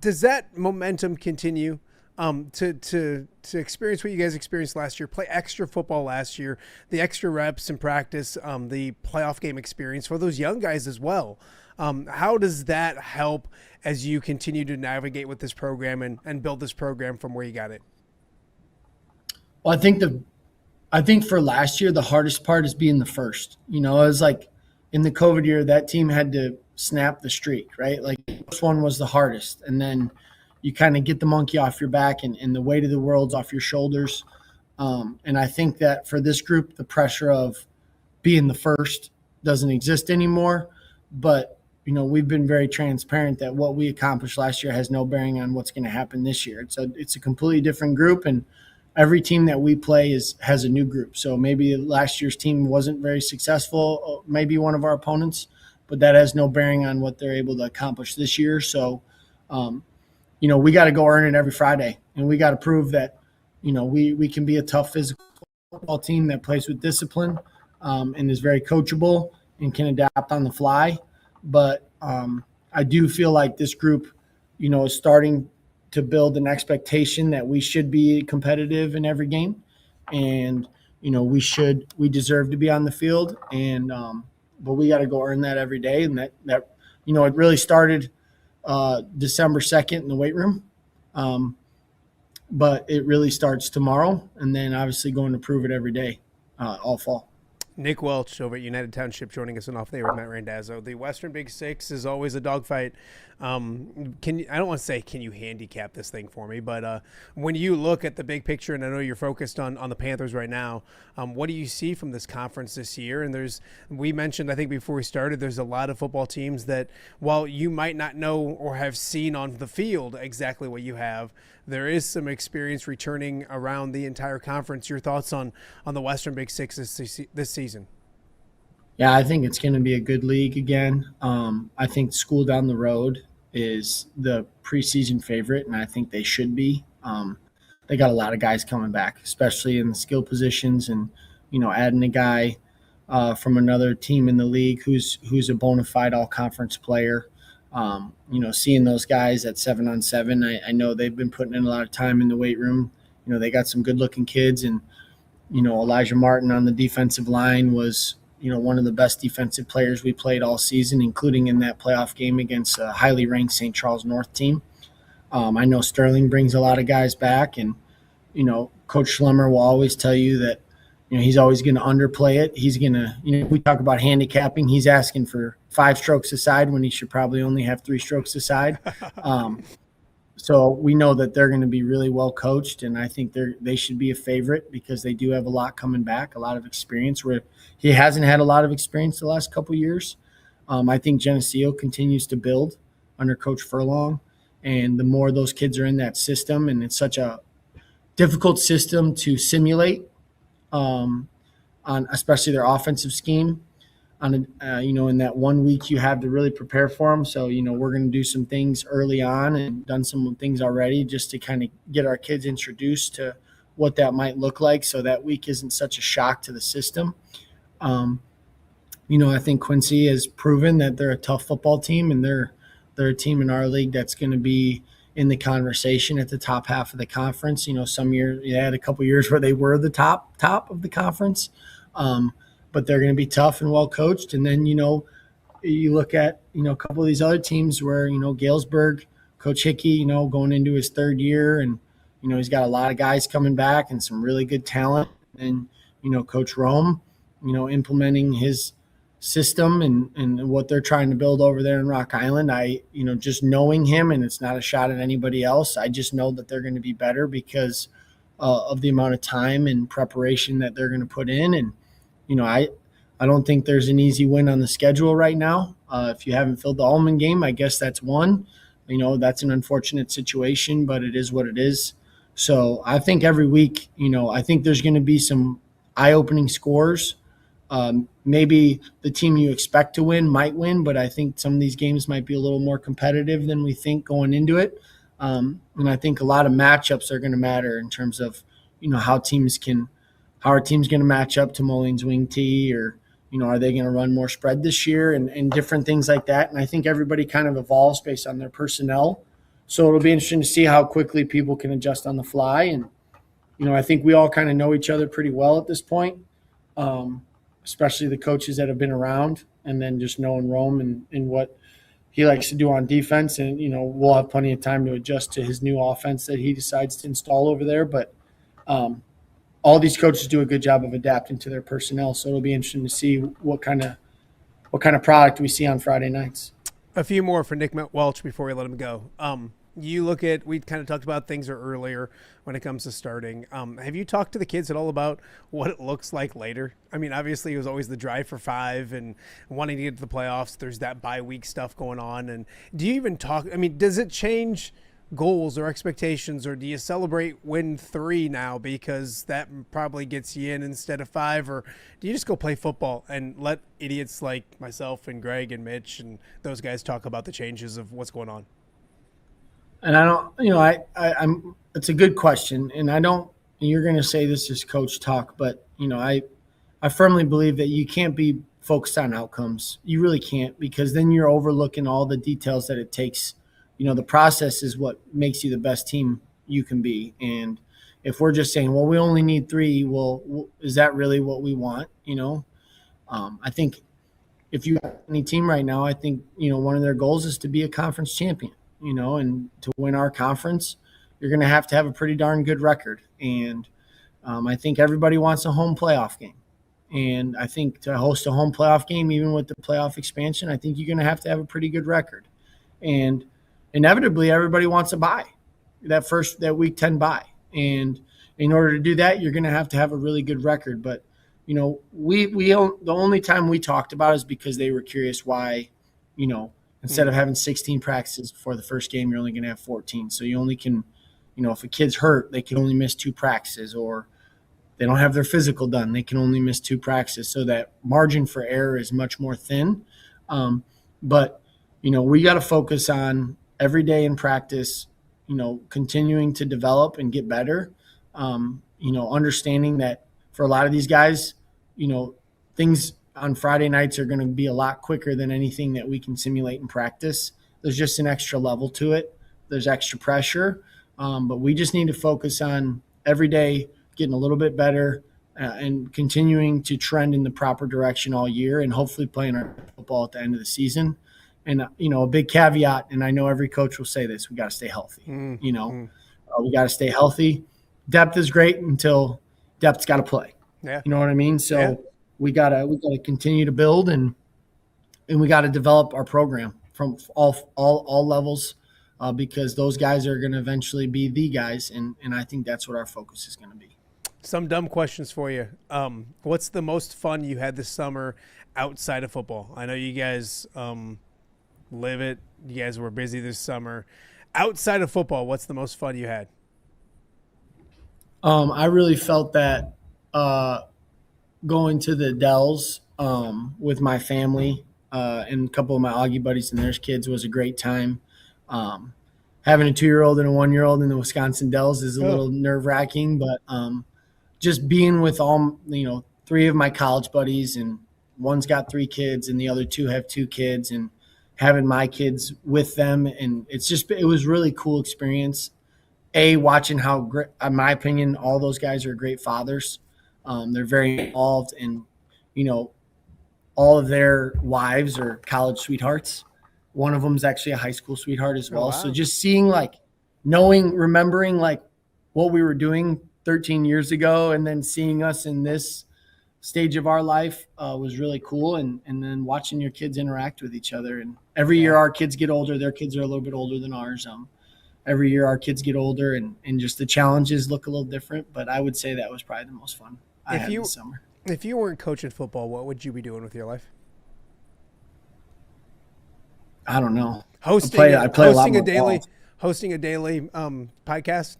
does that momentum continue to experience what you guys experienced last year, play extra football last year, the extra reps in practice, the playoff game experience for those young guys as well? How does that help as you continue to navigate with this program and build this program from where you got it? Well, I think for last year, the hardest part is being the first. It was like in the COVID year, that team had to snap the streak, right? Like this one was the hardest. And then you kind of get the monkey off your back and the weight of the world's off your shoulders. And I think that for this group, the pressure of being the first doesn't exist anymore. But, we've been very transparent that what we accomplished last year has no bearing on what's going to happen this year. It's a completely different group, and every team that we play has a new group. So maybe last year's team wasn't very successful, maybe one of our opponents, but that has no bearing on what they're able to accomplish this year. So, we got to go earn it every Friday, and we got to prove that, we can be a tough physical football team that plays with discipline and is very coachable and can adapt on the fly. But I do feel like this group, is starting to build an expectation that we should be competitive in every game, and we deserve to be on the field, and but we got to go earn that every day. And that it really started December 2nd in the weight room, but it really starts tomorrow, and then obviously going to prove it every day all fall. Nick Welch over at United Township joining us on Off There with Matt Randazzo. The Western Big Six is always a dogfight. I don't want to say can you handicap this thing for me, but when you look at the big picture, and I know you're focused on the Panthers right now, what do you see from this conference this year? And we mentioned, I think before we started, there's a lot of football teams that, while you might not know or have seen on the field exactly what you have, there is some experience returning around the entire conference. Your thoughts on the Western Big Six this season? Yeah, I think it's going to be a good league again. I think School Down the Road is the preseason favorite, and I think they should be. They got a lot of guys coming back, especially in the skill positions, and adding a guy from another team in the league who's a bona fide all-conference player. Seeing those guys at 7-on-7, I know they've been putting in a lot of time in the weight room. They got some good-looking kids, and Elijah Martin on the defensive line was one of the best defensive players we played all season, including in that playoff game against a highly ranked St. Charles North team. I know Sterling brings a lot of guys back, and Coach Schlemmer will always tell you that he's always going to underplay it. He's going to, we talk about handicapping. He's asking for 5 strokes aside when he should probably only have 3 strokes aside. So we know that they're going to be really well coached, and I think they should be a favorite because they do have a lot coming back, a lot of experience where he hasn't had a lot of experience the last couple of years. I think Geneseo continues to build under Coach Furlong, and the more those kids are in that system, and it's such a difficult system to simulate on especially their offensive scheme. In that 1 week you have to really prepare for them. So, we're going to do some things early on and done some things already just to kind of get our kids introduced to what that might look like so that week isn't such a shock to the system. I think Quincy has proven that they're a tough football team, and they're a team in our league that's going to be in the conversation at the top half of the conference. Some years they had a couple years where they were the top of the conference. But they're going to be tough and well coached. And then, you look at, a couple of these other teams where, Galesburg, Coach Hickey, going into his third year, and, he's got a lot of guys coming back and some really good talent. And, Coach Rome, implementing his system and what they're trying to build over there in Rock Island. Just knowing him, and it's not a shot at anybody else, I just know that they're going to be better because of the amount of time and preparation that they're going to put in. And, I don't think there's an easy win on the schedule right now. If you haven't filled the Allman game, I guess that's one. That's an unfortunate situation, but it is what it is. So I think every week, I think there's going to be some eye-opening scores. Maybe the team you expect to win might win, but I think some of these games might be a little more competitive than we think going into it. And I think a lot of matchups are going to matter in terms of, how our team's going to match up to Mullings Wing T, or, are they going to run more spread this year, and different things like that. And I think everybody kind of evolves based on their personnel. So it'll be interesting to see how quickly people can adjust on the fly. And, I think we all kind of know each other pretty well at this point, especially the coaches that have been around, and then just knowing Rome and what he likes to do on defense. And, we'll have plenty of time to adjust to his new offense that he decides to install over there. But all these coaches do a good job of adapting to their personnel. So it'll be interesting to see what kind of product we see on Friday nights. A few more for Nick Welch before we let him go. You look at, we kind of talked about things earlier when it comes to starting. Have you talked to the kids at all about what it looks like later? I mean, obviously it was always the drive for 5 and wanting to get to the playoffs. There's that bye week stuff going on. And do you even talk, does it change goals or expectations, or do you celebrate win 3 now because that probably gets you in instead of 5, or do you just go play football and let idiots like myself and Greg and Mitch and those guys talk about the changes of what's going on? And I don't, I'm it's a good question, and you're going to say this is coach talk, but I firmly believe that you can't be focused on outcomes. You really can't, because then you're overlooking all the details that it takes. The process is what makes you the best team you can be. And if we're just saying, well, we only need 3, well, is that really what we want? I think if you have any team right now, I think, one of their goals is to be a conference champion, and to win our conference, you're going to have a pretty darn good record. And I think everybody wants a home playoff game. And I think to host a home playoff game, even with the playoff expansion, I think you're going to have a pretty good record. And inevitably, everybody wants a bye, that week 10 bye. And in order to do that, you're going to have a really good record. But, the only time we talked about it is because they were curious why, instead of having 16 practices before the first game, you're only going to have 14. So you only can, if a kid's hurt, they can only miss 2 practices, or they don't have their physical done, they can only miss 2 practices. So that margin for error is much more thin. But, we got to focus on every day in practice, continuing to develop and get better, understanding that for a lot of these guys, things on Friday nights are going to be a lot quicker than anything that we can simulate in practice. There's just an extra level to it. There's extra pressure, but we just need to focus on every day getting a little bit better and continuing to trend in the proper direction all year, and hopefully playing our football at the end of the season. And, a big caveat, and I know every coach will say this, we got to stay healthy. We got to stay healthy. Depth is great until depth's got to play. Yeah. You know what I mean? So we gotta continue to build, and we got to develop our program from all levels, because those guys are going to eventually be the guys. And I think that's what our focus is going to be. Some dumb questions for you. What's the most fun you had this summer outside of football? I know you guys, live it. You guys were busy this summer. Outside of football, what's the most fun you had? I really felt that going to the Dells with my family and a couple of my Augie buddies and their kids was a great time. Having a 2-year-old and a 1-year-old in the Wisconsin Dells is a little nerve-wracking, but just being with all, 3 of my college buddies, and one's got 3 kids and the other 2 have 2 kids, and having my kids with them. And it was really cool experience. Watching how great, in my opinion, all those guys are great fathers. They're very involved, and, all of their wives are college sweethearts. One of them is actually a high school sweetheart as well. wow. So just seeing remembering what we were doing 13 years ago and then seeing us in this stage of our life was really cool. And then watching your kids interact with each other. And every year our kids get older. Their kids are a little bit older than ours. Every year our kids get older and just the challenges look a little different. But I would say that was probably the most fun I had this summer. If you weren't coaching football, what would you be doing with your life? I don't know. Hosting a daily podcast?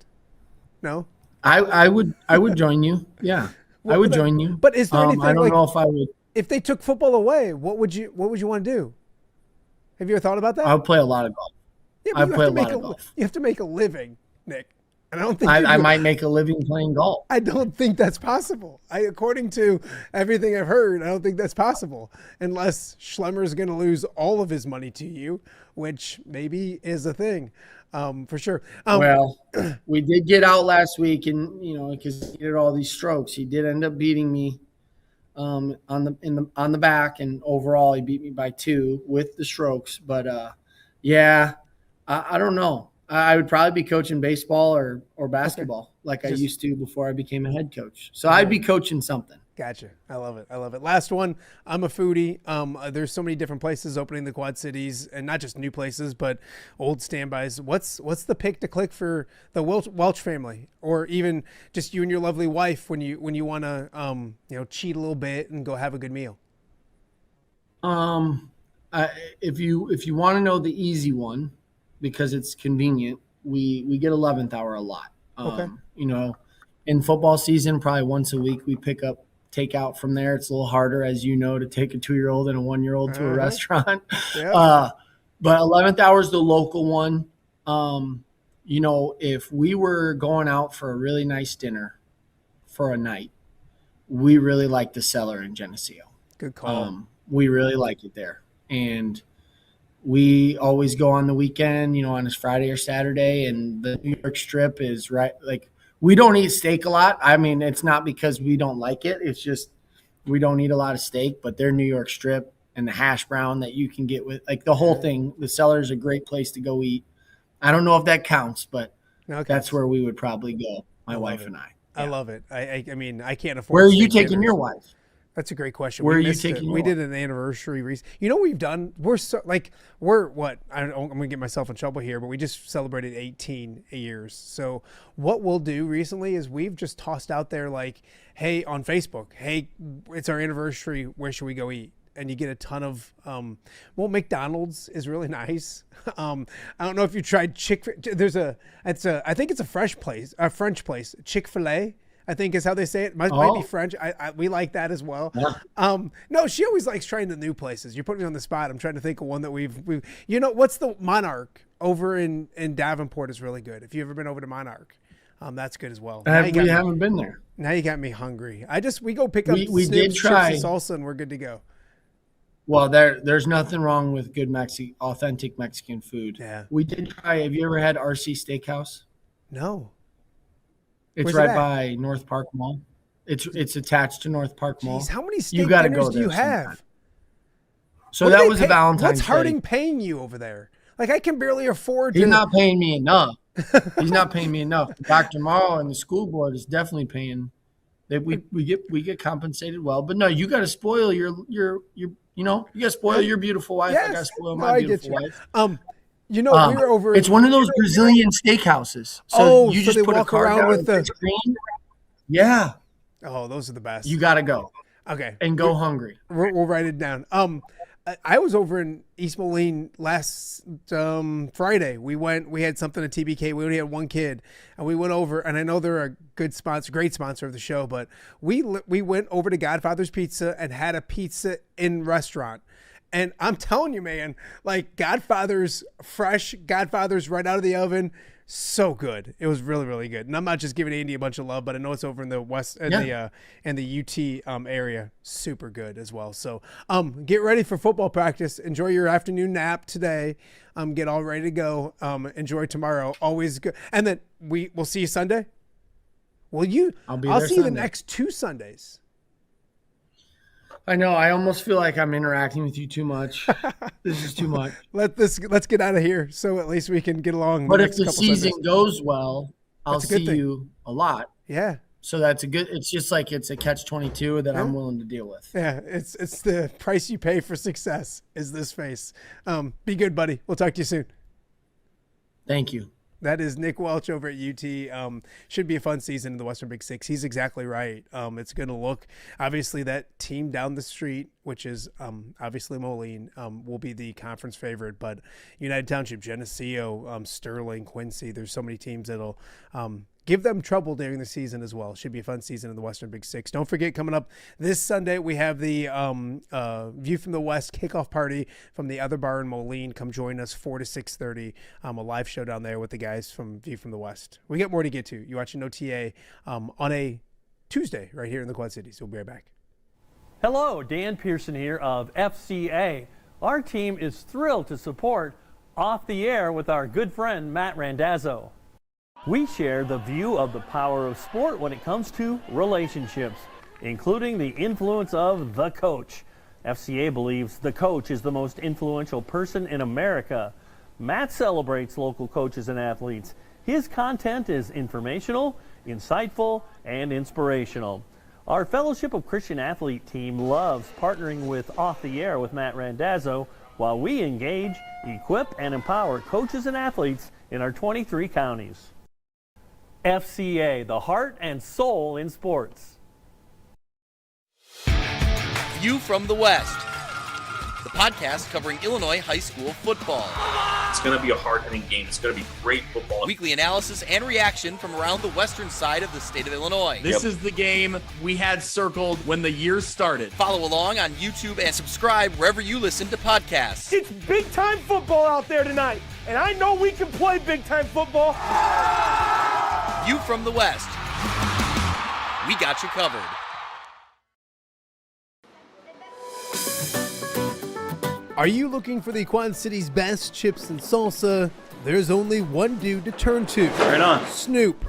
No? I would join you. Yeah. I would join you. But is there anything I don't know if I would. If they took football away, what would you want to do? Have you ever thought about that? I would play a lot of golf. Yeah, but you have to make a living, Nick. And I don't think I might make a living playing golf. I don't think that's possible. According to everything I've heard, I don't think that's possible unless Schlemmer is going to lose all of his money to you, which maybe is a thing, for sure. Well, we did get out last week, and because he did all these strokes, he did end up beating me on the back, and overall he beat me by 2 with the strokes. But I don't know. I would probably be coaching baseball or basketball I used to before I became a head coach. So I'd be coaching something. Gotcha. I love it. Last one. I'm a foodie. There's so many different places opening in the Quad Cities, and not just new places, but old standbys. What's the pick to click for the Welch family, or even just you and your lovely wife when you want to cheat a little bit and go have a good meal? If you want to know the easy one, because it's convenient, we get 11th hour a lot. Okay. In football season, probably once a week we pick up takeout from there. It's a little harder, as you know, to take a 2-year-old and a 1-year-old to a restaurant. Yeah. But 11th hour is the local one. If we were going out for a really nice dinner for a night, we really like the Cellar in Geneseo. Good call. We really like it there. And we always go on the weekend, on a Friday or Saturday, and the New York strip is right. We don't eat steak a lot. I mean, it's not because we don't like it. It's just we don't eat a lot of steak, but their New York strip and the hash brown that you can get with the whole thing, the Cellar is a great place to go eat. I don't know if that counts, but that's where we would probably go, my wife and I. Yeah. I love it. I mean, I can't afford. Where are you taking your wife? That's a great question. Where are you taking? We did an anniversary recently. You know what we've done? We're what? I'm going to get myself in trouble here, but we just celebrated 18 years. So what we'll do recently is we've just tossed out there hey, on Facebook, hey, it's our anniversary. Where should we go eat? And you get a ton of, McDonald's is really nice. I don't know if you tried I think it's a French place, Chick-fil-A. I think is how they say it. Might be French. We like that as well. Yeah. No, she always likes trying the new places. You're putting me on the spot. I'm trying to think of one that we've what's the Monarch over in Davenport is really good. If you've ever been over to Monarch, that's good as well. We haven't been there. Now you got me hungry. We go pick up we did try chips and salsa and we're good to go. Well, there's nothing wrong with good authentic Mexican food. Yeah. We did try. Have you ever had RC Steakhouse? No. It's right by North Park Mall. It's attached to North Park Mall. Jeez, how many steak dinners do you have? Sometime. So that was a Valentine's What's Harding paying you over there? I can barely afford. He's not paying me enough. He's not paying me enough. Dr. Morrow and the school board is definitely paying. We get compensated well, but no, you got to spoil your you got to spoil your beautiful wife. Yes. I got to spoil my beautiful wife. We were over. It's one of those Brazilian steakhouses. So you just put a card down with the screen. Yeah. Oh, those are the best. You got to go. Okay. And go hungry. We'll write it down. I was over in East Moline last Friday. We had something at TBK. We only had one kid, and we went over. And I know they're a good sponsor, great sponsor of the show. But we went over to Godfather's Pizza and had a pizza in restaurant. And I'm telling you, man, Godfather's fresh, Godfather's right out of the oven, so good. It was really, really good. And I'm not just giving Andy a bunch of love, but I know it's over in the West in the UT area, super good as well. So get ready for football practice. Enjoy your afternoon nap today. Get all ready to go. Enjoy tomorrow. Always good. And then we'll see you Sunday. I'll see you the next 2 Sundays. I know. I almost feel like I'm interacting with you too much. This is too much. Let's get out of here so at least we can get along. But if the season goes well, I'll see thing. you a lot. Yeah. So that's a good. It's just like it's a catch-22 that I'm willing to deal with. Yeah, it's the price you pay for success is this face. Be good, buddy. We'll talk to you soon. Thank you. That is Nick Welch over at UT. Should be a fun season in the Western Big Six. He's exactly right. It's going to look, obviously, that team down the street, which is obviously Moline, will be the conference favorite. But United Township, Geneseo, Sterling, Quincy, there's so many teams that'll give them trouble during the season as well. Should be a fun season in the Western Big Six. Don't forget, coming up this Sunday, we have the View from the West kickoff party from the other bar in Moline. Come join us 4 to 6:30. A live show down there with the guys from View from the West. We got more to get to. You're watching OTA on a Tuesday right here in the Quad Cities. We'll be right back. Hello, Dan Pearson here of FCA. Our team is thrilled to support Off the Air with our good friend Matt Randazzo. We share the view of the power of sport when it comes to relationships, including the influence of the coach. FCA believes the coach is the most influential person in America. Matt celebrates local coaches and athletes. His content is informational, insightful, and inspirational. Our Fellowship of Christian Athlete team loves partnering with Off the Air with Matt Randazzo while we engage, equip, and empower coaches and athletes in our 23 counties. FCA, the heart and soul in sports. View from the West, the podcast covering Illinois high school football. It's going to be a hard-hitting game. It's going to be great football. Weekly analysis and reaction from around the western side of the state of Illinois. This is the game we had circled when the year started. Follow along on YouTube and subscribe wherever you listen to podcasts. It's big-time football out there tonight, and I know we can play big-time football. View from the West. We got you covered. Are you looking for the Quad City's best chips and salsa? There's only one dude to turn to. Right on. Snoop.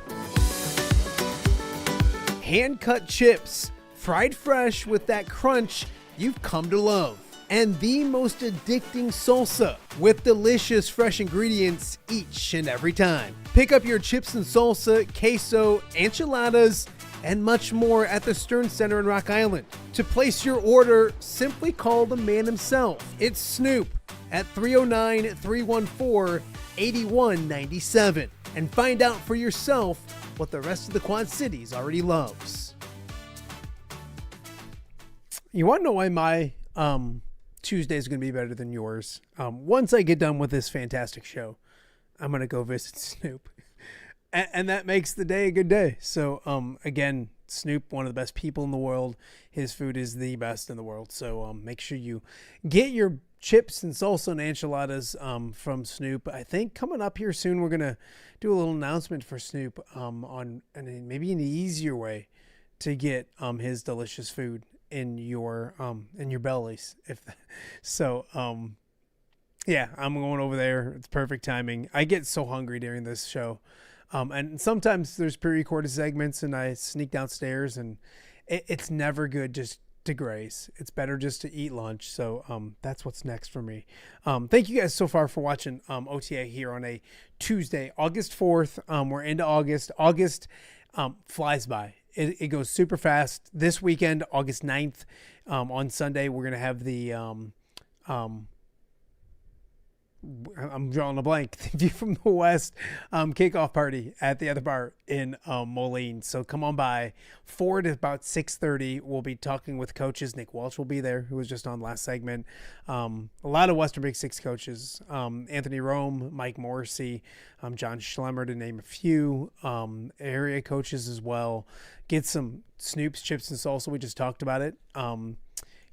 Hand-cut chips, fried fresh with that crunch you've come to love. And the most addicting salsa with delicious fresh ingredients each and every time. Pick up your chips and salsa, queso, enchiladas, and much more at the Stern Center in Rock Island. To place your order, simply call the man himself. It's Snoop at 309-314-8197 and find out for yourself what the rest of the Quad Cities already loves. You want to know why my Tuesday is going to be better than yours? Once I get done with this fantastic show, I'm going to go visit Snoop. And that makes the day a good day. So, again, Snoop, one of the best people in the world. His food is the best in the world. So make sure you get your chips and salsa and enchiladas from Snoop. I think coming up here soon, we're going to do a little announcement for Snoop on maybe an easier way to get his delicious food in your bellies. Yeah, I'm going over there. It's perfect timing. I get so hungry during this show. And sometimes there's pre-recorded segments and I sneak downstairs and it's never good just to graze. It's better just to eat lunch. So that's what's next for me. Thank you guys so far for watching OTA here on a Tuesday, August 4th. We're into August. August flies by. It goes super fast. This weekend, August 9th, on Sunday, we're going to have the I'm drawing a blank. View from the West kickoff party at the other bar in Moline. So come on by 4 to about 6:30. We'll be talking with coaches. Nick Welch will be there, who was just on last segment. A lot of Western Big Six coaches. Anthony Rome, Mike Morrissey, John Schlemmer, to name a few. Area coaches as well. Get some Snoop's chips and salsa. We just talked about it.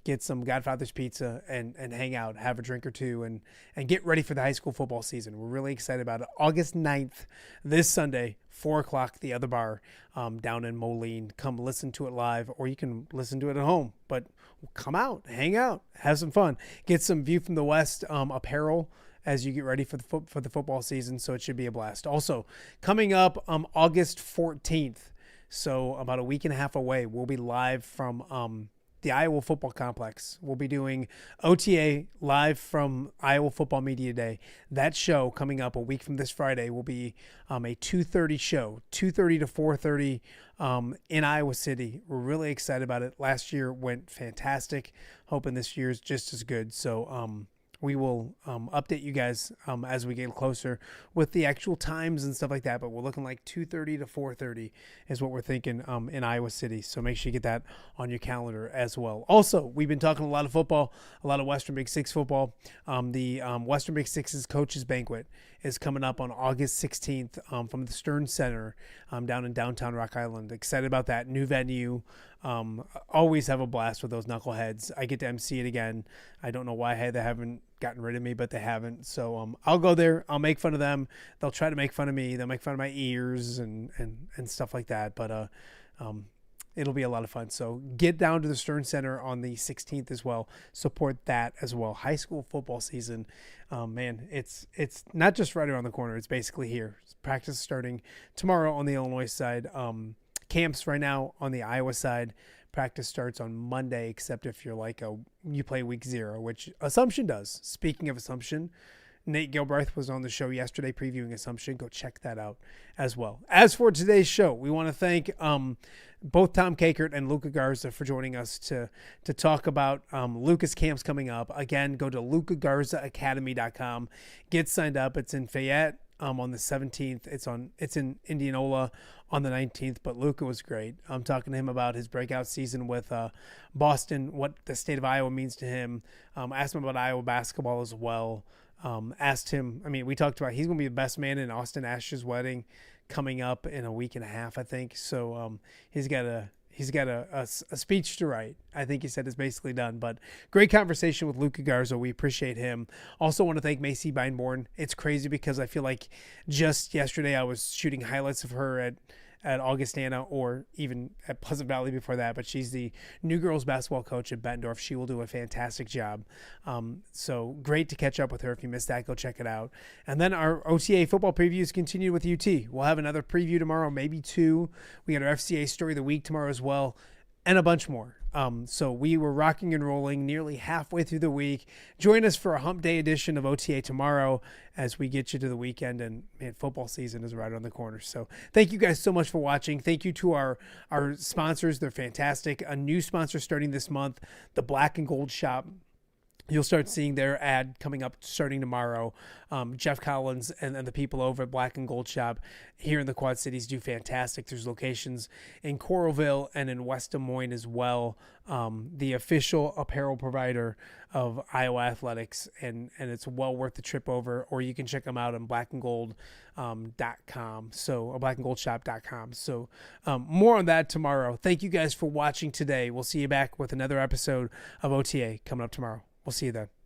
Get some Godfather's Pizza and hang out, have a drink or two, and get ready for the high school football season. We're really excited about it. August 9th, this Sunday, 4 o'clock, the other bar down in Moline. Come listen to it live, or you can listen to it at home. But come out, hang out, have some fun. Get some View from the West apparel as you get ready for the football season, so it should be a blast. Also, coming up August 14th, so about a week and a half away, we'll be live from the Iowa Football Complex. We'll be doing OTA live from Iowa Football Media Day. That show coming up a week from this Friday will be a 2:30 show, 2:30 to 4:30 in Iowa City. We're really excited about it. Last year went fantastic. Hoping this year's just as good. So we will update you guys as we get closer with the actual times and stuff like that. But we're looking like 2:30 to 4:30 is what we're thinking in Iowa City. So make sure you get that on your calendar as well. Also, we've been talking a lot of football, a lot of Western Big Six football. The Western Big Six's Coaches Banquet is coming up on August 16th from the Stern Center down in downtown Rock Island. Excited about that. New venue. Always have a blast with those knuckleheads. I get to MC it again. I don't know why they haven't gotten rid of me, but they haven't. So I'll go there. I'll make fun of them. They'll try to make fun of me. They'll make fun of my ears and stuff like that. But it'll be a lot of fun. So get down to the Stern Center on the 16th as well. Support that as well. High school football season, man, it's not just right around the corner. It's basically here. Practice starting tomorrow on the Illinois side. Camps right now on the Iowa side. Practice starts on Monday, except if you're like you play week 0, which Assumption does. Speaking of Assumption, Nate Gilbreth was on the show yesterday previewing Assumption. Go check that out as well. As for today's show, we want to thank both Tom Kakert and Luka Garza for joining us to talk about Luka's camps coming up. Again, go to lukagarzaacademy.com. Get signed up. It's in Fayette on the 17th. It's in Indianola on the 19th, but Luka was great. I'm talking to him about his breakout season with Boston, what the state of Iowa means to him. Asked him about Iowa basketball as well. Asked him, we talked about he's going to be the best man in Austin Ash's wedding coming up in a week and a half, I think. So he's got a speech to write. I think he said it's basically done. But great conversation with Luka Garza. We appreciate him. Also want to thank Macy Beinborn. It's crazy because I feel like just yesterday I was shooting highlights of her at Augustana or even at Pleasant Valley before that. But she's the new girls basketball coach at Bettendorf. She will do a fantastic job. So great to catch up with her. If you missed that, go check it out. And then our OTA football previews continue with UT. We'll have another preview tomorrow, maybe 2. We got our FCA story of the week tomorrow as well, and a bunch more. So we were rocking and rolling nearly halfway through the week. Join us for a hump day edition of OTA tomorrow as we get you to the weekend, and man, football season is right around the corner. So thank you guys so much for watching. Thank you to our sponsors. They're fantastic. A new sponsor starting this month, the Black and Gold Shop. You'll start seeing their ad coming up starting tomorrow. Jeff Collins and the people over at Black and Gold Shop here in the Quad Cities do fantastic. There's locations in Coralville and in West Des Moines as well. The official apparel provider of Iowa Athletics, and it's well worth the trip over. Or you can check them out on blackandgold.com. So blackandgoldshop.com. So more on that tomorrow. Thank you guys for watching today. We'll see you back with another episode of OTA coming up tomorrow. We'll see you then.